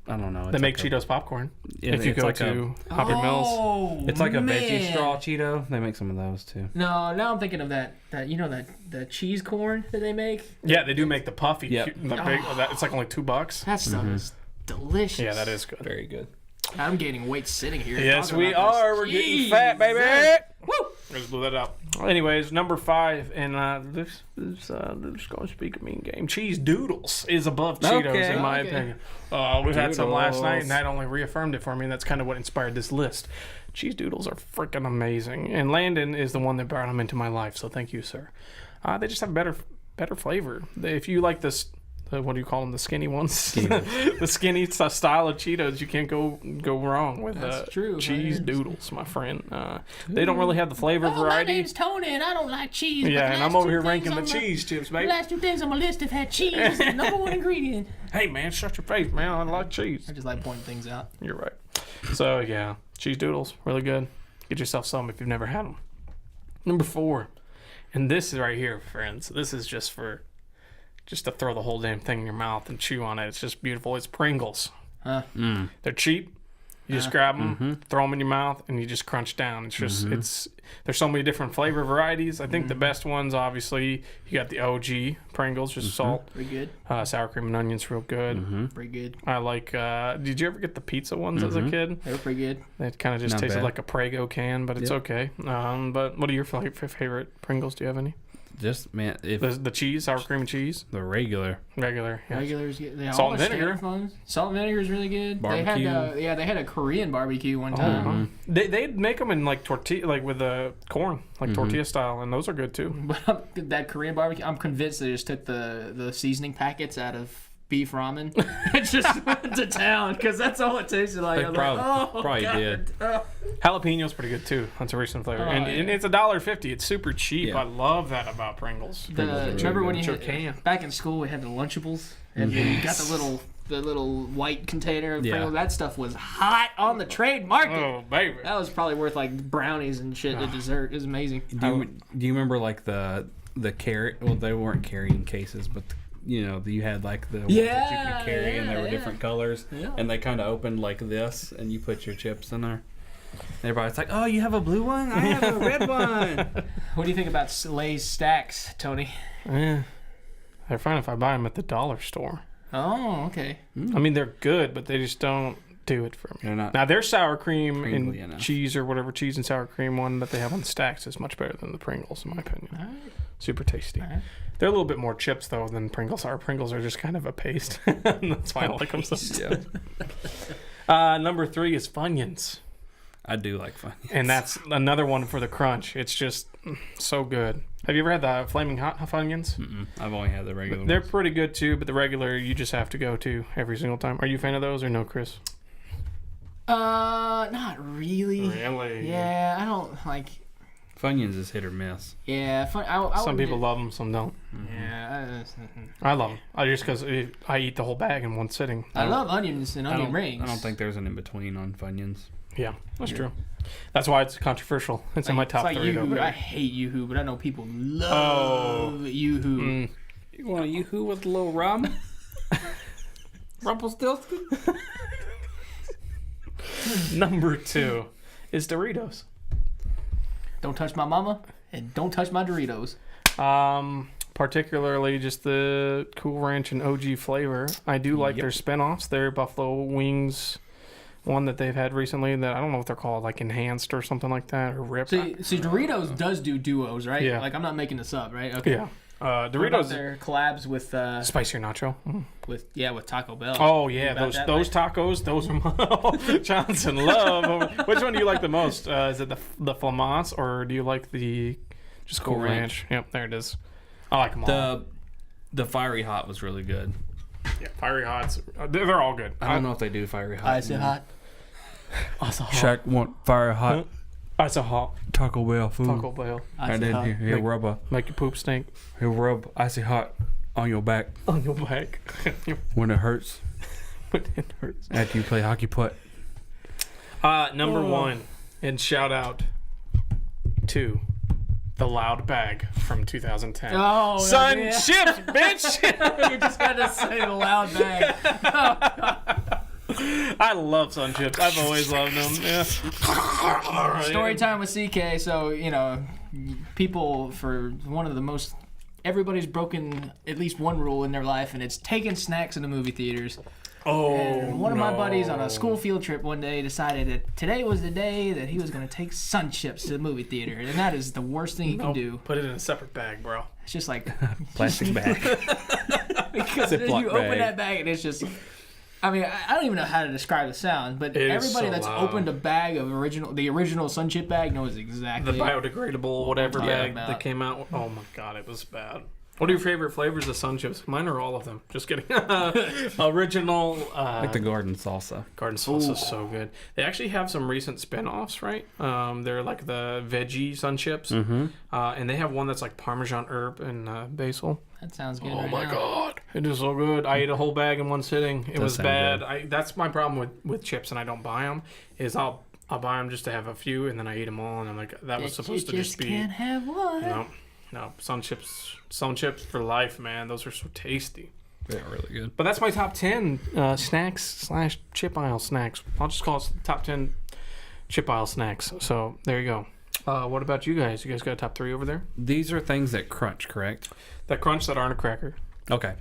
I don't know. They it's make like Cheetos popcorn. Yeah, If you it's go like to Hobby Mills. Oh, It's like a veggie man. straw Cheeto. They make some of those too. No, now I'm thinking of that you know that the cheese corn that they make. Yeah, they do make the puffy. Yep. The big, it's like only $2. That stuff is delicious. Yeah, that is good. Very good. I'm gaining weight sitting here. Yes, talking we about this. are. We're getting Jesus. fat, baby. Woo! Just blew that up. Anyways, number 5, and this is going to speak a mean game. Cheese Doodles is above Cheetos, Okay. in my Okay. opinion. We've had some last night, Doodles. and that only reaffirmed it for me, and that's kind of what inspired this list. Cheese Doodles are freaking amazing, and Landon is the one that brought them into my life, so thank you, sir. They just have better flavor. If you like this... what do you call them? The skinny ones? The skinny style of Cheetos. You can't go wrong with That's true. cheese That is. doodles, my friend. They don't really have the flavor Oh, my variety. name's Tony, and I don't like cheese. but Yeah, the and last I'm over two here things ranking the on cheese chips, The baby. last 2 things on my list have had cheese as the number 1 ingredient. Hey, man, shut your face, man. I like cheese. I just like pointing things out. You're right. So, yeah, cheese doodles, really good. Get yourself some if you've never had them. Number 4, and this is right here, friends. This is just to throw the whole damn thing in your mouth and chew on it. It's just beautiful. It's Pringles. Huh. They're cheap. You just grab them, throw them in your mouth, and you just crunch down. It's just there's so many different flavor varieties. I think the best ones, obviously, you got the OG Pringles, just salt, Pretty good. sour cream and onions, real good. Pretty good. I like. Did you ever get the pizza ones as a kid? They were pretty good. They kind of just Not tasted bad. like a Prego can, but it's Yep. okay. But what are your favorite Pringles? Do you have any? Just man, if The cheese, sour cream and cheese, the regular regular. Yeah. Regulars, they Salt all and the vinegar. standard ones. Salt and vinegar is really good. Barbecue. They had a Korean barbecue one time. They'd make them in like tortilla, like with the corn, like tortilla style, and those are good too. But that Korean barbecue, I'm convinced they just took the seasoning packets out of beef ramen and just went to town because that's all it tasted like. They I was probably God. did. Oh. Jalapeno's pretty good too. That's a recent flavor, Oh, and yeah. it's $1.50. It's super cheap. Yeah. I love that about Pringles. Remember when you Sure had, can. back in school we had the Lunchables and you got the little white container of Yeah. Pringles. That stuff was hot on the trade market. Oh baby. That was probably worth like brownies and shit at dessert. It was amazing. Do you remember like the carrot? Well, they weren't carrying cases, but you had like the ones that you Yeah, could carry, and they were yeah. different colors, Yeah. and they kind of opened like this, and you put your chips in there. Everybody's like, "Oh, you have a blue one? I have a red one." What do you think about Lay's stacks, Tony? Yeah. They're fine if I buy them at the dollar store. Oh, okay. I mean, they're good, but they just don't do it for me. They're not. Now, their sour cream Pringly and enough. cheese or whatever cheese and sour cream one that they have on the stacks is much better than the Pringles, in my opinion. All right. Super tasty. All right. They're a little bit more chips, though, than Pringles are. Pringles are just kind of a paste. That's why I like them so much. Yeah. Number 3 is Funyuns. I do like Funyuns. And that's another one for the crunch. It's just so good. Have you ever had the Flaming Hot Funyuns? I've only had the regular They're ones. pretty good too, but the regular you just have to go to every single time. Are you a fan of those or no, Chris? Not really. Really? Yeah, I don't like. Funyuns is hit or miss. Yeah, I Some wouldn't people do- love them, some don't. Yeah, I love them. I just because I eat the whole bag in one sitting. I love onions and I onion don't, rings. I don't think there's an in between on Funyuns. Yeah, that's true. That's why it's controversial. It's in my top it's like three. Yoo-hoo. though. I hate Yoo-hoo, but I know people love Yoo-hoo. Mm. You want a Yoo-hoo with a little rum? Rumpelstiltskin? Number 2 is Doritos. Don't touch my mama and don't touch my Doritos. Particularly just the Cool Ranch and OG flavor. I do like their spinoffs. Their Buffalo Wings one that they've had recently that I don't know what they're called, like enhanced or something like that, or ripped. See, Doritos does do duos, right? Yeah. Like I'm not making this up, right? Okay. Yeah. What about Doritos their collabs with spicy nacho. with Taco Bell. Oh yeah, about those that, tacos. Those are my Johnson love. Which one do you like the most? Is it the Flamance or do you like the just Cool Cool Ranch? Yep, there it is. I like them all. The Fiery Hot was really good. Yeah, Fiery Hots. They're all good. I don't know if they do Fiery Hot. Icy hot. Icy hot. Shaq want Fiery Hot Icy hot. Taco Bell food. Taco Bell. Icy hot. he'll rub Make your poop stink he'll rub Icy Hot on your back on your back. when it hurts When it hurts. after you play hockey putt. Number 1, and shout out to the Loud Bag from 2010. Oh, Sun yeah. chips, bitch! You just gotta say the loud bag. I love Sun chips. I've always loved them. Yeah. Story time with CK. So people for one of the most. Everybody's broken at least one rule in their life, and it's taking snacks in the movie theaters. Oh, And one of my no. buddies on a school field trip one day decided that today was the day that he was going to take Sun Chips to the movie theater, and that is the worst thing you can do. Put it in a separate bag, bro. It's just like Plastic bag. because then Ziploc you open bag. that bag and it's just. I mean, I don't even know how to describe the sound, but It is everybody so that's loud. opened a bag of the original Sun Chip bag knows The exactly. biodegradable whatever talking bag about. that came out. Oh my god, it was bad. What are your favorite flavors of Sun chips? Mine are all of them. Just kidding. Original. Like the garden salsa. Garden sauce is so good. They actually have some recent spin-offs, right? They're like the veggie Sun chips. Mm-hmm. And they have one that's like Parmesan herb and basil. That sounds good. Oh right my now. god, it is so good. I ate a whole bag in one sitting. It Does was sound bad. good. That's my problem with chips, and I don't buy them. Is I'll buy them just to have a few, and then I eat them all, and I'm like, that was supposed to just be. Can't have one. No, Sun chips for life, man. Those are so tasty. They're really good. But that's my top 10 snacks / chip aisle snacks. I'll just call it top 10 chip aisle snacks. So there you go. What about you guys? You guys got a top 3 over there? These are things that crunch, correct? That crunch that aren't a cracker. Okay.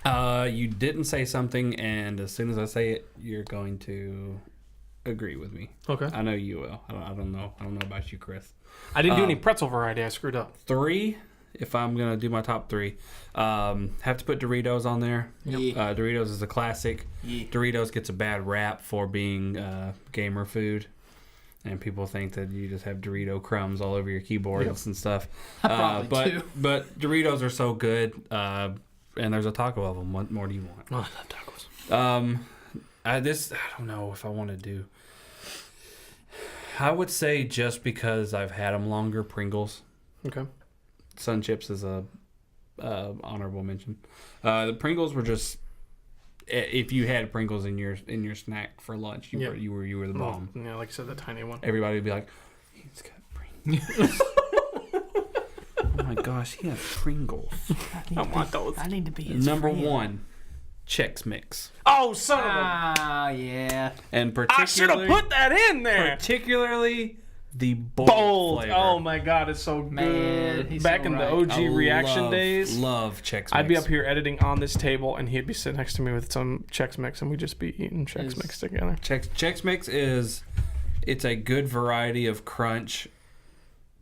You didn't say something, and as soon as I say it, you're going to agree with me. Okay. I know you will. I don't know. I don't know about you, Chris. I didn't do any pretzel variety. I screwed up. 3, if I'm gonna do my top 3, have to put Doritos on there. Yeah. Doritos is a classic. Yeah. Doritos gets a bad rap for being gamer food, and people think that you just have Dorito crumbs all over your keyboards and stuff. I probably do. But Doritos are so good, and there's a taco of them. What more do you want? Oh, I love tacos. I don't know if I want to do. I would say just because I've had them longer, Pringles. Okay. Sun Chips is a honorable mention. The Pringles were just, if you had Pringles in your snack for lunch, you were the bomb. Yeah, like I said, the tiny one. Everybody would be like, he's got Pringles. Oh my gosh, he has Pringles. I want those. I need to be his Number friend. 1, Chex Mix, Oh, son of a... Ah, yeah. and I should have particularly put that in there. particularly the bold Bold. flavor. Oh my god, it's so good. Man, he's Back so in the right. OG I reaction days, Love Chex Mix. I'd be up here editing on this table, and he'd be sitting next to me with some Chex Mix, and we'd just be eating Chex Is- Mix together. Chex Mix it's a good variety of crunch,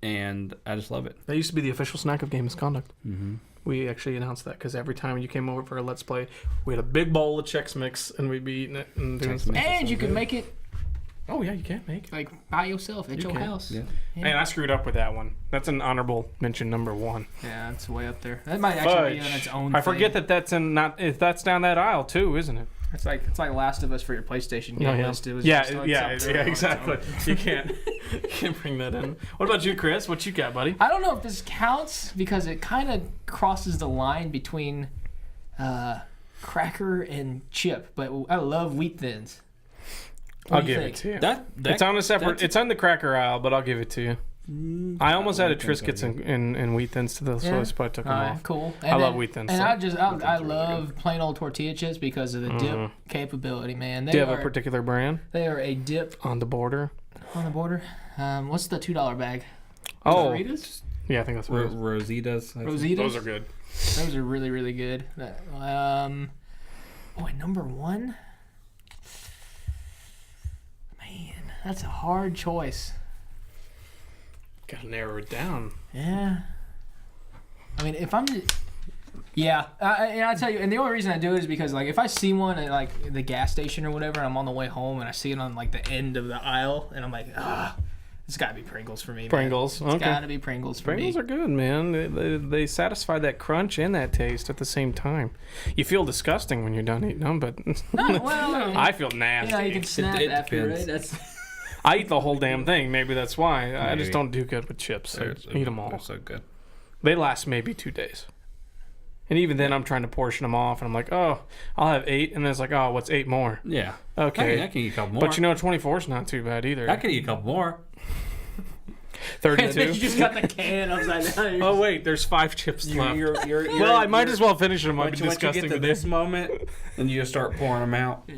and I just love it. That used to be the official snack of Game Misconduct. Mm-hmm. We actually announced that because every time you came over for a Let's Play, we had a big bowl of Chex Mix, and we'd be eating it and doing Chex stuff. Mix. And you can make it Oh yeah, you can make. Like by yourself at your can. house. Yeah. And I screwed up with that one. That's an honorable mention number 1. Yeah, it's way up there. That might actually be on its own. I forget thing. that that's in not if that's down that aisle too, isn't it? It's like Last of Us for your PlayStation game list. It was yeah, just like yeah, something on its exactly. own. You can't bring that in. What about you, Chris? What you got, buddy? I don't know if this counts because it kind of crosses the line between cracker and chip, but I love Wheat Thins. What I'll do you give think? it to you. That It's on a separate. that's- It's on the cracker aisle, but I'll give it to you. I almost added Triscuits and Wheat Thins to those, so Yeah. I probably took them All right, off. cool. I love Wheat Thins. And so. I Thins are really love plain old tortilla chips because of the dip capability, man. They Do you have are a particular brand they are a dip on the border? on the border. What's the $2 bag? Oh, Doritos? yeah, I think that's what it is. Rositas. I think. Rositas. Those are good. Those are really, really good. And number 1? Man, that's a hard choice. Gotta narrow it down. Yeah. I mean, if I'm... Yeah, I tell you, and the only reason I do it is because, like, if I see one at, like, the gas station or whatever, and I'm on the way home, and I see it on, like, the end of the aisle, and I'm like, it's gotta be Pringles for me, man. Pringles. It's Okay. gotta be Pringles for Pringles me. are good, man. They satisfy that crunch and that taste at the same time. You feel disgusting when you're done eating them, but Well, I feel nasty. you can snap it after, depends. right? That's... I eat the whole damn thing. Maybe that's why. I just Maybe. don't do good with chips. I eat them all. They're so good. They last maybe 2 days. And even then, I'm trying to portion them off, and I'm like, oh, I'll have 8. And then it's like, oh, what's 8 more? Yeah. Okay. I can eat a couple more. But 24 is not too bad either. I can eat a couple more. 32. you just got the can upside down. Oh, wait, there's 5 chips left. You're, Well, I might as well finish them. I'd be Once you disgusting get to with this moment, and you just start pouring them out.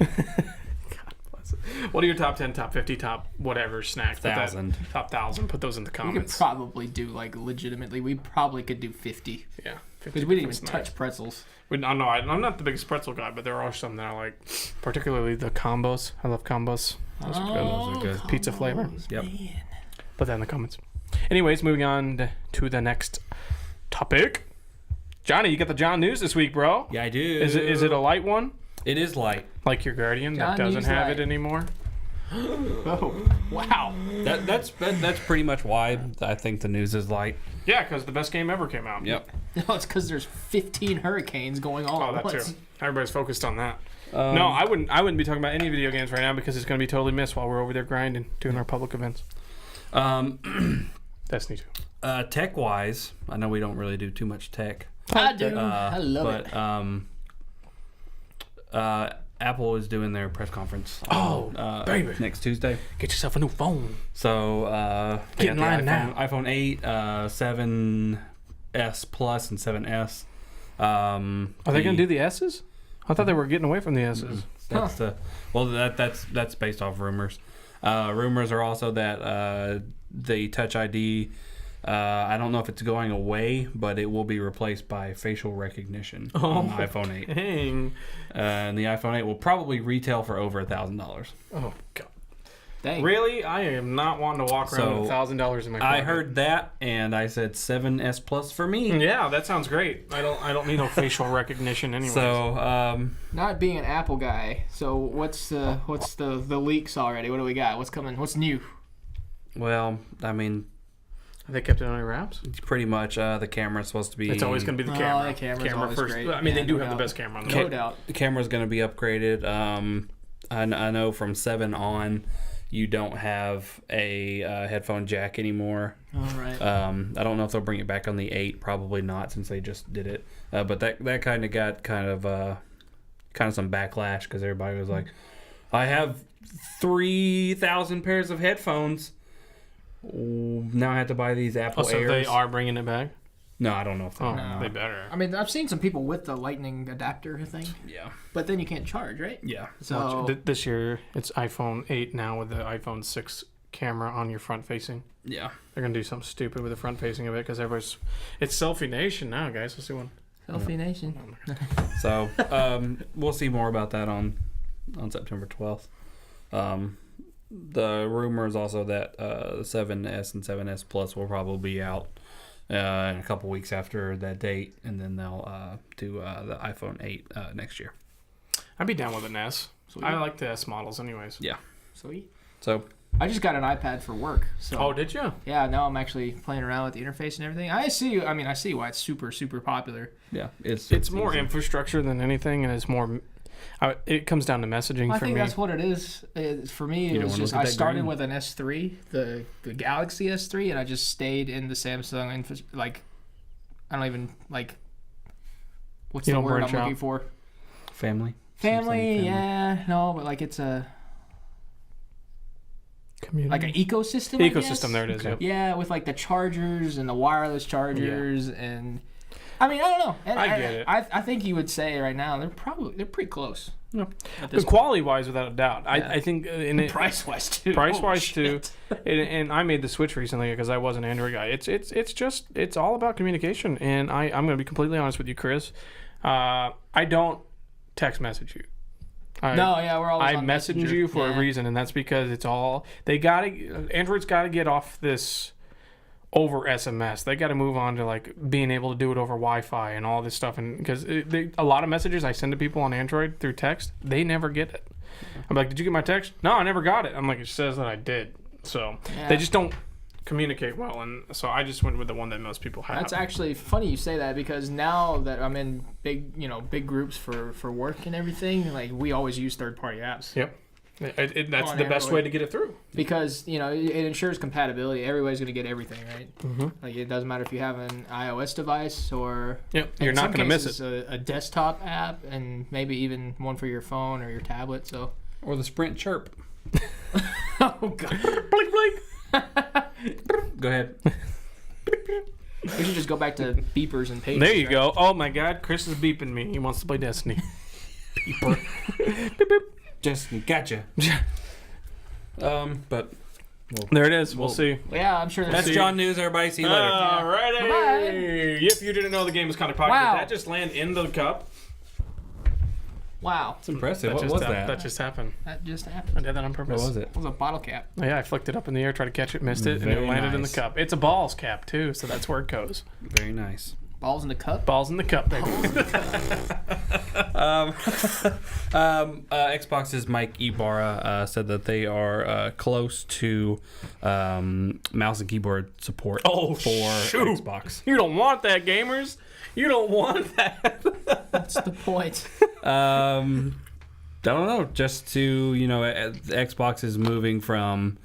What are your top 10, top 50, top whatever snacks? Put that- 1,000. Top 1,000. Put those in the We could comments. probably do, like, legitimately, we probably could do 50. Yeah. 50 Because we didn't even different touch snacks. pretzels. I'm not the biggest pretzel guy, but there are some that I like, particularly the combos. I love combos. Those are good. Those are good. Pizza flavor. Yep. Man. Put that in the comments. Anyways, moving on to the next topic. Johnny, you got the John news this week, bro. Yeah, I do. Is it a light one? It is light. Like your Guardian John that doesn't News have Light. it anymore? Oh, wow. That's pretty much why I think the news is light. Yeah, because the best game ever came out. Yep. No, it's because there's 15 hurricanes going on Oh, at that once. too. Everybody's focused on that. No, I wouldn't be talking about any video games right now because it's going to be totally missed while we're over there grinding, doing our public events. Destiny 2. Tech wise, I know we don't really do too much tech. I do. I love it. Apple is doing their press conference. Baby. Next Tuesday. Get yourself a new phone. So Get in line now. iPhone 8, 7S Plus, and 7S. Are they going to do the S's? I thought they were getting away from the S's. That's that's based off rumors. Rumors are also that the Touch ID. I don't know if it's going away, but it will be replaced by facial recognition on the iPhone 8. Dang. And the iPhone 8 will probably retail for over $1,000. Oh, God. Dang. Really? I am not wanting to walk around with $1,000 in my pocket. I heard that, and I said 7S Plus for me. Yeah, that sounds great. I don't need no facial recognition anyway. So, Not being an Apple guy, so what's the leaks already? What do we got? What's coming? What's new? well, I mean, they kept it under wraps. it's pretty much the camera's supposed to be. It's always going to be the Oh, camera. the camera's always first. great. I mean, Yeah, they do no have the doubt. best camera on the No market. doubt. The camera's going to be upgraded. I know from 7 on, you don't have a headphone jack anymore. All right. I don't know if they'll bring it back on the 8. Probably not, since they just did it. But that kind of got kind of some backlash because everybody was like, "I have 3,000 pairs of headphones. Now I have to buy these Apple Oh, so Airs." they are bringing it back? No, I don't know if they Oh, are. they better. I mean, I've seen some people with the lightning adapter thing, Yeah. but then you can't charge, right? Yeah. So This year, it's iPhone 8 now with the iPhone 6 camera on your front facing. Yeah. They're going to do something stupid with the front facing of it because it's selfie nation now, guys. Let's see one. Selfie Nation. So we'll see more about that on September 12th. The rumor is also that the 7S and 7S Plus will probably be out in a couple weeks after that date, and then they'll do the iPhone 8 next year. I'd be down with an S. Sweet. I like the S models anyways. Yeah. Sweet. So I just got an iPad for work. So Oh, did you? yeah, now I'm actually playing around with the interface and everything. I see why it's super, super popular. yeah, It's more easy. infrastructure than anything, and it's more. It comes down to messaging I for think me. that's what it is. For me, You it don't was wanna just look at I that started green. with an S3, the Galaxy S3, and I just stayed in the Samsung I don't even like. What's You the don't word I'm branch out. looking for? family. Family, Samsung yeah, no, but like it's a Community. like an ecosystem. I guess? Ecosystem. There it is. Okay. Yep. Yeah, with like the chargers and the wireless chargers and. I mean, I don't know. And I get it. I think you would say right now they're pretty close. Yeah. At this Quality wise, without a doubt. Yeah. I think in it, price wise too. price Oh, wise too, shit. and I made the switch recently because I was an Android guy. It's all about communication, and I'm going to be completely honest with you, Chris. I don't text message you. No, yeah, we're always I on message Messenger. you for Yeah. a reason, and that's because it's all Android's got to get off this over SMS. They got to move on to like being able to do it over Wi-Fi and all this stuff, and because a lot of messages I send to people on Android through text, they never get it. I'm like, did you get my text? No, I never got it. I'm like, it says that I did. So Yeah. they just don't communicate well, and so I just went with the one that most people have. That's actually funny you say that because now that I'm in big groups for work and everything, like we always use third party apps Yep. That's On the best Android. way to get it through. because it ensures compatibility. Everybody's gonna get everything, right? Mm-hmm. Like it doesn't matter if you have an iOS device or Yep. in You're not some going to miss cases, it. A desktop app and maybe even one for your phone or your tablet. So Or the Sprint Chirp. oh god, Blink, blink. Go ahead. we should just go back to beepers and pages. There you right? go. Oh my God, Chris is beeping me. He wants to play Destiny. Just gotcha. But There it is. We'll Well, see. Yeah, I'm sure that's see. John News. Everybody, see you later. Alrighty. Bye-bye. If you didn't know the game was kind of pocket, Wow. did that just land in the cup? Wow, It's impressive. That What just was hap- that? That just happened. that just I happened. did that on What purpose. was it? It was a bottle cap. Yeah, I flicked it up in the air, tried to catch it, missed it, and Very it landed in the nice. cup. It's a balls cap too, so that's where it goes. Very nice. Balls in the cup. Balls in the cup, baby. Xbox's Mike Ibarra said that they are close to mouse and keyboard support Oh, for shoot. Xbox. You don't want that, gamers. You don't want that. That's the point. I don't know. Just to Xbox is moving from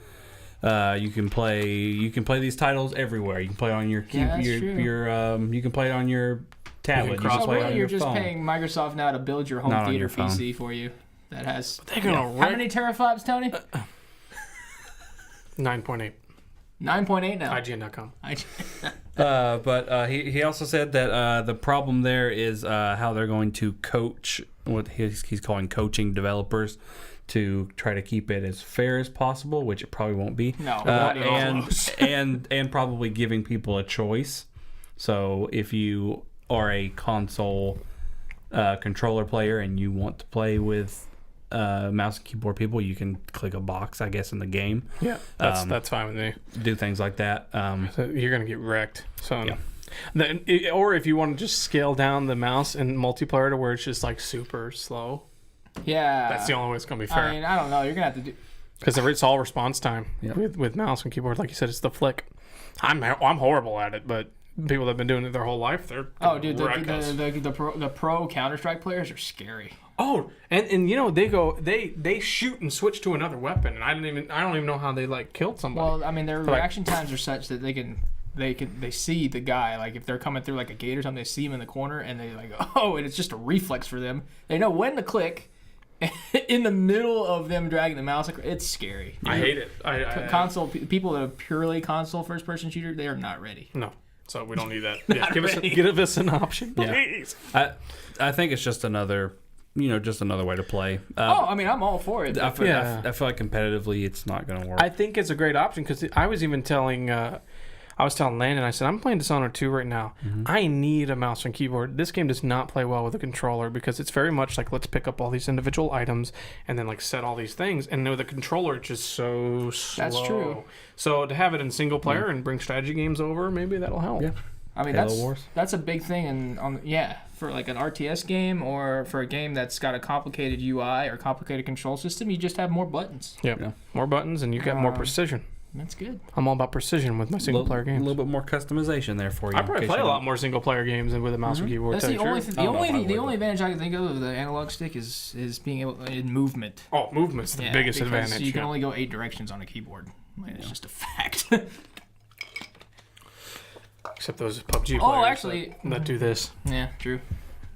you can play these titles everywhere. You can play on your Yeah, that's true. you can play it on your tablet. You cross- can So play it really, on you're your just phone. paying Microsoft now to build your home Not on theater your phone. PC for you. That has They're gonna how wreck many teraflops, Tony? 9.8. 9.8 now. IGN.com. But he also said that the problem there is how they're going to coach what he's calling coaching developers to try to keep it as fair as possible, which it probably won't be. No, not even close. and probably giving people a choice. So if you are a console controller player and you want to play with mouse and keyboard people, you can click a box, I guess, in the game. Yeah, that's fine with me. Do things like that. So you're gonna get wrecked. So, Yeah. or if you want to just scale down the mouse in multiplayer to where it's just like super slow, Yeah. that's the only way it's gonna be I fair. mean, I don't know. You're gonna have to do. Because it's all response time Yeah. with mouse and keyboard. Like you said, it's the flick. I'm horrible at it, but people that have been doing it their whole life, they're Oh, dude, wreck us. the pro Counter Strike players are scary. Oh, and they shoot and switch to another weapon, and I don't even know how they like killed somebody. Well, I mean, their Like- reaction times are such that they see the guy, like if they're coming through like a gate or something, they see him in the corner and they like, oh, and it's just a reflex for them. They know when to click. In the middle of them dragging the mouse, it's scary. I hate it. Console people that are purely console first person shooter, they are not ready. No, so we don't need that. Yeah, give ready. us an option, Yeah. please. I think it's just another way to play. Oh, I mean, I'm all for it. I feel, Yeah. I feel like competitively, it's not going to work. I think it's a great option because I was even telling Landon, I said, I'm playing Dishonored 2 right now. I need a mouse and keyboard. This game does not play well with a controller because it's very much like, let's pick up all these individual items and then like set all these things. And with the controller, it's just so slow. That's true. So to have it in single player and bring strategy games over, maybe that'll help. Yeah. I mean, Halo Wars. that's a big thing, for like an RTS game or for a game that's got a complicated UI or complicated control system, you just have more buttons. Yep. Yeah. More buttons and you get more precision. That's good. I'm all about precision with my single player A games. little bit more customization there for you. I probably play a lot more single player games than with a mouse and keyboard. That's tell the you only truth. the I don't know if I only the would, only but- advantage I can think of the analog stick is being able in movement. Oh, movement's the biggest because advantage. You can yeah. only go 8 directions on a keyboard. Like, it's just a fact. Except those PUBG players Oh, actually- that do this. Yeah, true.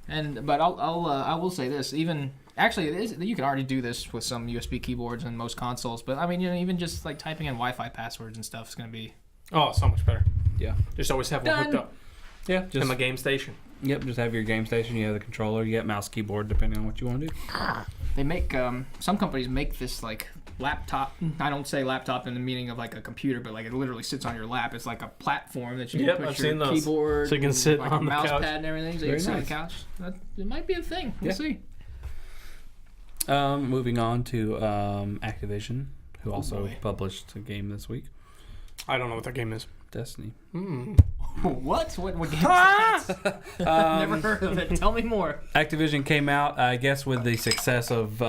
But I will say this. Even actually, you can already do this with some USB keyboards and most consoles. But I mean, even just like typing in Wi-Fi passwords and stuff is gonna be. Oh, so much better. Yeah. Just always have one hooked Done. up Yeah. in Just my game station. Yep. Just have your game station. You have the controller. You get mouse, keyboard, depending on what you want to do. They make some companies make this like laptop. I don't say laptop in the meaning of like a computer, but like it literally sits on your lap. It's like a platform that you Yep, can put I've your seen those. keyboard, So you can sit like on a the mouse couch. pad and everything. So you Very can sit on nice. the couch. It might be a thing. We'll Yeah. see. Moving on to Activision, who also boy. published a game this week, I don't know what that game is. Destiny. What? What game is that? Never heard of it. Tell me more. Activision came out, I guess, with the success of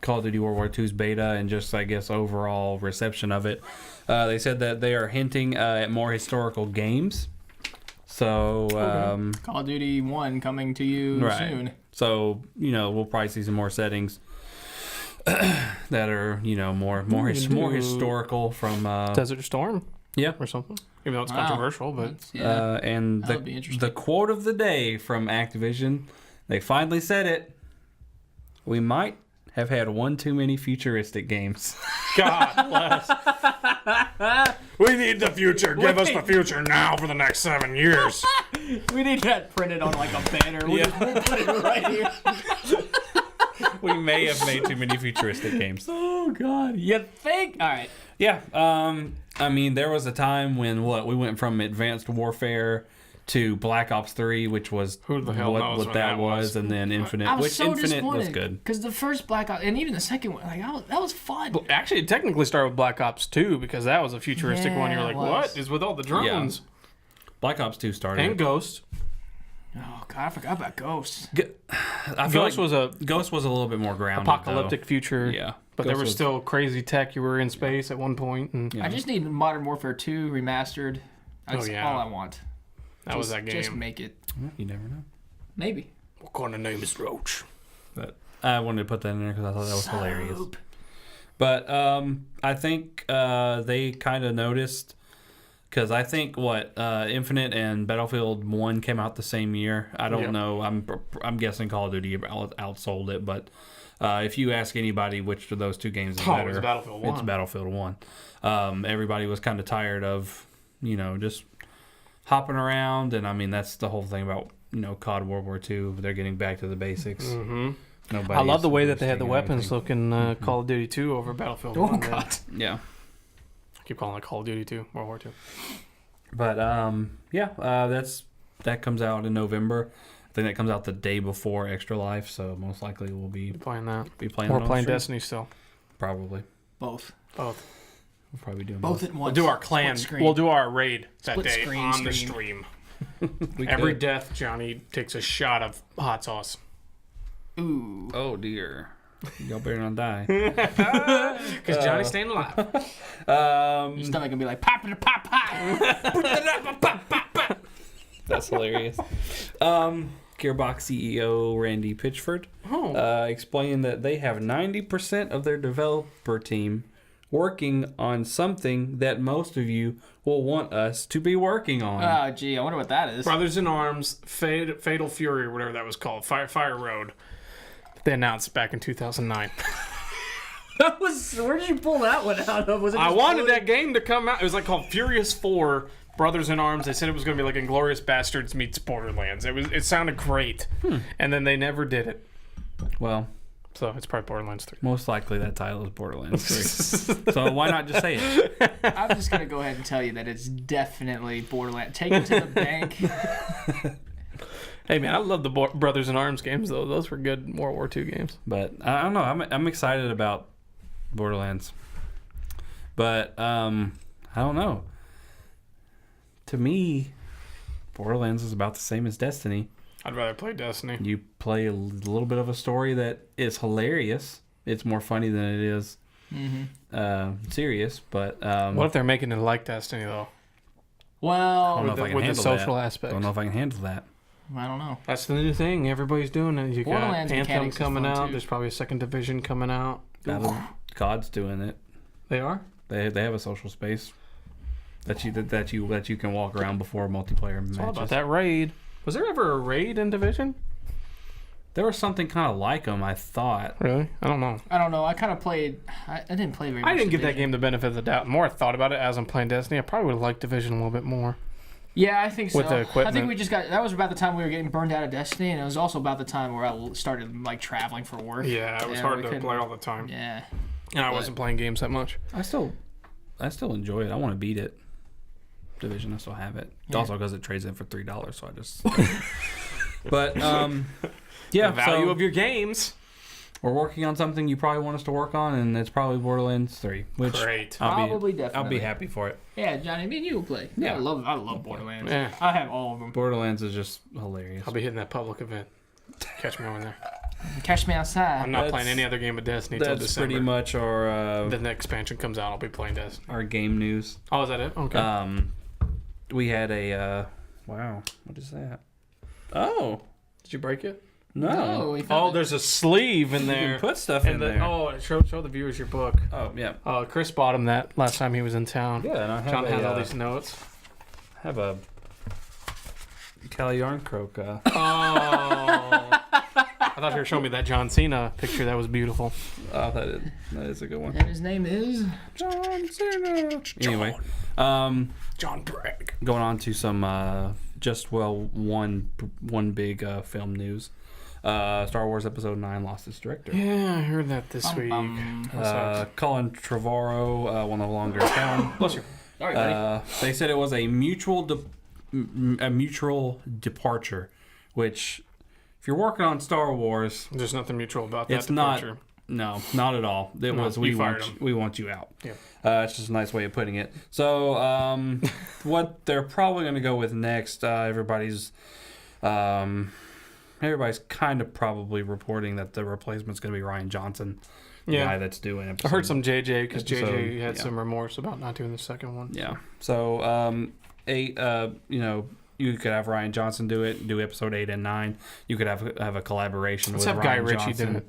Call of Duty World War II's beta and just, I guess, overall reception of it. They said that they are hinting at more historical games. So, Call of Duty 1 coming to you right. soon. So, we'll probably see some more settings that are, more historical from Desert Storm yeah. or something. Even though it's Wow. controversial, but Yeah. And that would be interesting. the quote of the day from Activision, they finally said it. We might have had one too many futuristic games. God bless. We need the future. Give us the future now for the next 7 years. We need that printed on like a banner. We'll put it right here. We may have made too many futuristic games. Oh God! You think? All right. Yeah. I mean, there was a time when we went from Advanced Warfare to Black Ops 3, which was Who the hell knows what when that that was, was. and then Infinite, I was which so Infinite disappointed was good. because the first Black Ops and even the second one, like that was fun. Actually, it technically started with Black Ops 2 because that was a futuristic one. You're Yeah, like, it was. what is with all the drones? Black Ops 2 started. And Ghost. Oh God, I forgot about Ghosts. I feel Ghost like was a Ghost was a little bit more grounded. apocalyptic future. Though. Yeah. But there Ghost was still crazy tech. You were in space at one point, and Yeah. I just need Modern Warfare 2 remastered. That's Oh, yeah. all I want. that was that Just game. make it. Well, you never know. Maybe. What kind of name is Roach? But I wanted to put that in there because I thought that was hilarious. Soap. But I think they kind of noticed because I think Infinite and Battlefield 1 came out the same year. I don't Yep. know. I'm guessing Call of Duty outsold it, but if you ask anybody which of those two games is better, it's Battlefield 1. It's Battlefield 1. Everybody was kind of tired of just hopping around, and I mean that's the whole thing about COD World War II. They're getting back to the basics. Mm-hmm. I love the way that they had the weapons look in Call of Duty 2 over Battlefield Oh 1. God. Yeah. I keep calling it Call of Duty 2, World War 2. But that comes out in November. I think that comes out the day before Extra Life, so most likely we'll be Playing that. playing. We're that on playing stream. Destiny still. Probably. Both. Both. We'll probably do Both at once. We'll do our clan. Split screen. We'll do our raid that Split day screen on the stream. stream. Every death, Johnny takes a shot of hot sauce. Ooh. Oh dear. Y'all better not die. Because Johnny's staying alive. Your stomach gonna be like pop it, pop pie. That's hilarious. Gearbox CEO Randy Pitchford explained that they have 90% of their developer team working on something that most of you will want us to be working on. Oh gee, I wonder what that is. Brothers in Arms, Fatal Fury, or whatever that was called, Fire Road. They announced back in 2009. Where did you pull that one out of? Was it I just wanted floating? that game to come out. It was like called Furious 4 Brothers in Arms. They said it was going to be like Inglourious Bastards meets Borderlands. It sounded great. And then they never did it. Well, So it's probably Borderlands 3. most likely that title is Borderlands 3. So why not just say it? I'm just gonna go ahead and tell you that it's definitely Borderlands. Take it to the bank. Hey, man, I love the Brothers in Arms games, though. Those were good World War II games. But I don't know. I'm excited about Borderlands. But I don't know. To me, Borderlands is about the same as Destiny. I'd rather play Destiny. You play a little bit of a story that is hilarious. It's more funny than it is serious. But What if they're making it like Destiny though? Well, don't know if I can With the handle social that. aspects. Don't know if I can handle that. I don't know. That's the new thing. Everybody's doing it. You got Borderlands Anthem mechanics is coming fun, out. too. There's probably a second division coming out. COD's doing it. They are. They have a social space that you can walk around before multiplayer It's all matches. about that raid. Was there ever a raid in Division? There was something kind of like them, I thought. Really? I don't know. I don't know. I kind of played. I didn't play very much. I didn't give that Division. game the benefit of the doubt. The more I thought about it as I'm playing Destiny, I probably would have liked Division a little bit more. Yeah, I think so. With the I equipment. think we just got. That was about the time we were getting burned out of Destiny, and it was also about the time where I started like traveling for work. Yeah, it was Yeah, hard we to couldn't- play all the time. Yeah. And I wasn't playing games that much. I still enjoy it. I want to beat it. Division, I still have it. It's Yeah. also because it trades in for $3, so I just. But yeah, The value so of your games. we're working on something you probably want us to work on, and it's probably Borderlands 3, which Great. Probably, definitely. I'll be happy for it. Yeah, Johnny, me and you will play. Yeah. I love Borderlands. Yeah. I have all of them. Borderlands is just hilarious. I'll be hitting that public event. Catch me on there. Catch me outside. I'm not That's- playing any other game with Destiny until That's December. pretty much our The next expansion comes out, I'll be playing Destiny. our game news. Oh, is that it? Okay. We had a wow. What is that? Oh Did you break it? No, we Oh, found it. there's a sleeve in You there. can put stuff in And the, there. oh, show the viewers your book. Oh yeah. Chris bought him that last time he was in town. Yeah, and I have John has all a, these notes. have a Cali Yarn Croak. Oh. I thought you were showing me that John Cena picture. That was beautiful. Oh, that is a good one. And his name is. John Cena. Anyway, John Bragg. going on to some one big film news. Star Wars Episode 9 lost its director. Yeah, I heard that this week. Colin Trevorrow will no longer film. Bless you. All right, buddy. They said it was a mutual departure, which, if you're working on Star Wars, There's nothing mutual about that. it's not. departure. No, not at all. It No, was you we fired want you out. Yeah. It's just a nice way of putting it. So, what they're probably going to go with next, everybody's kind of probably reporting that the replacement's going to be Ryan Johnson, the Yeah. guy that's doing I episode. heard some JJ because JJ episode, had yeah. some remorse about not doing the second one. Yeah. So, you could have Ryan Johnson do episode 8 and 9. You could have a collaboration Let's with have Ryan Guy Ritchie Johnson. do it.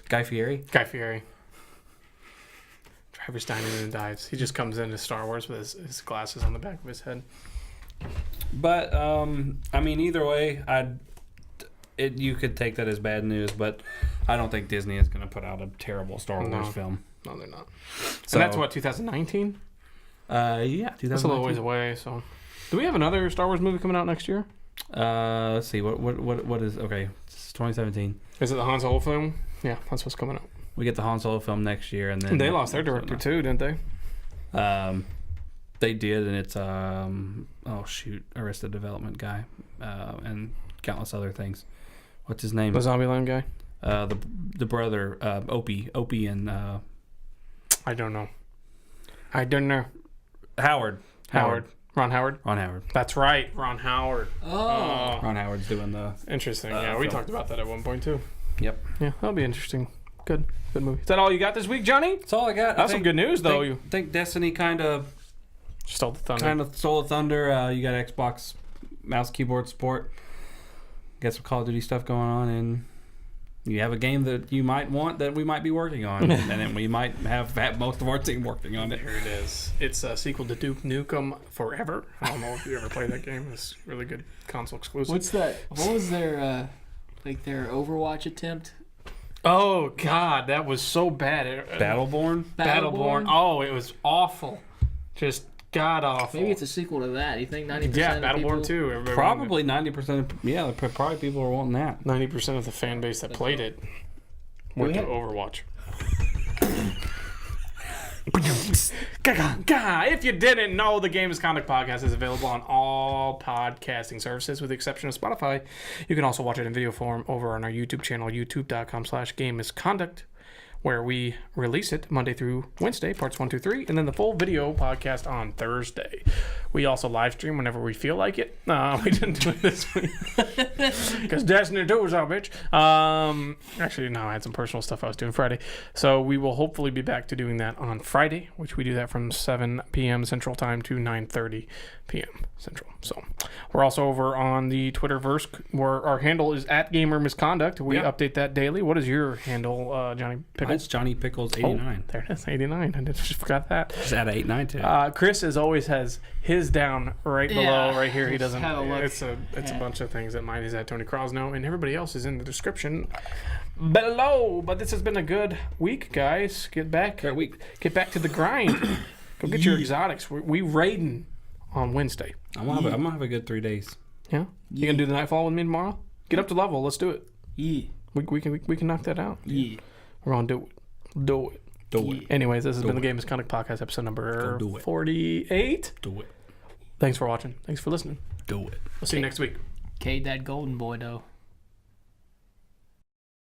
Guy Fieri. Guy Fieri. Driver's Diner and Dives. He just comes into Star Wars with his glasses on the back of his head. But I mean, either way, you could take that as bad news, but I don't think Disney is going to put out a terrible Star Wars No. film. No, they're not. So And that's what, 2019? Yeah, That's a little ways 2019. away. So, do we have another Star Wars movie coming out next year? Let's see what is okay. It's 2017. Is it the Han Solo film? Yeah, that's what's coming out. We get the Han Solo film next year, and then They lost their director too, didn't they? They did, and it's Arrested Development guy, and countless other things. What's his name? The Zombieland guy. The brother, Opie, and I don't know. Howard. Ron Howard. Ron Howard. That's right, Ron Howard. Oh. Ron Howard's doing the. Interesting. Yeah, we film. talked about that at one point too. Yep. Yeah, that'll be interesting. Good movie. Is that all you got this week, Johnny? That's all I got. That's some good news, though. I think Destiny kind of Stole the thunder. stole the thunder. You got Xbox mouse keyboard support. Got some Call of Duty stuff going on, and you have a game that you might want that we might be working on, and then we might have most of our team working on it. Here it is. It's a sequel to Duke Nukem Forever. I don't know if you ever played that game. It's really good console exclusive. What's that? What was their their Overwatch attempt? Oh God, that was so bad. Battleborn. Battleborn. Oh, it was awful. Just god awful. Maybe it's a sequel to that. You think 90%? yeah, of Battleborn people... 2. Everybody Probably 90% of probably people are wanting that. 90% of the fan base that played it went to Overwatch. If you didn't know, the Game Misconduct podcast is available on all podcasting services with the exception of Spotify. You can also watch it in video form over on our YouTube channel, youtube.com/Game Misconduct, where we release it Monday through Wednesday, parts 1, 2, 3, and then the full video podcast on Thursday. We also live stream whenever we feel like it. We didn't do it this week because Destiny 2 was out, bitch. Actually, no, I had some personal stuff I was doing Friday. So we will hopefully be back to doing that on Friday, which we do that from 7 p.m. Central Time to 9:30 p.m. Central. So we're also over on the Twitterverse where our handle is @GamerMisconduct. We update that daily. What is your handle, Johnny Pickles? It's Johnny Pickles 89. Oh, there it is, 89. I just forgot that. Just add 89 to it. Chris, as always, has his down right below, right here. He doesn't. have a look. It's a bunch of things that mine is at Tony Crosno, and everybody else is in the description below. But this has been a good week, guys. Get back. Great week. Get back to the grind. Go get your exotics. We raiding on Wednesday. I'm gonna have a good 3 days. Yeah. You gonna do the Nightfall with me tomorrow? Get up to level. Let's do it. Yeah. We can knock that out. Yeah. We're gonna do it. Do it. Do it. Anyways, this has Do been the it. Game Misconduct Podcast, episode number Go do it. 48. Do it. Thanks for watching. Thanks for listening. Do it. We'll see you next week. Cade that golden boy though.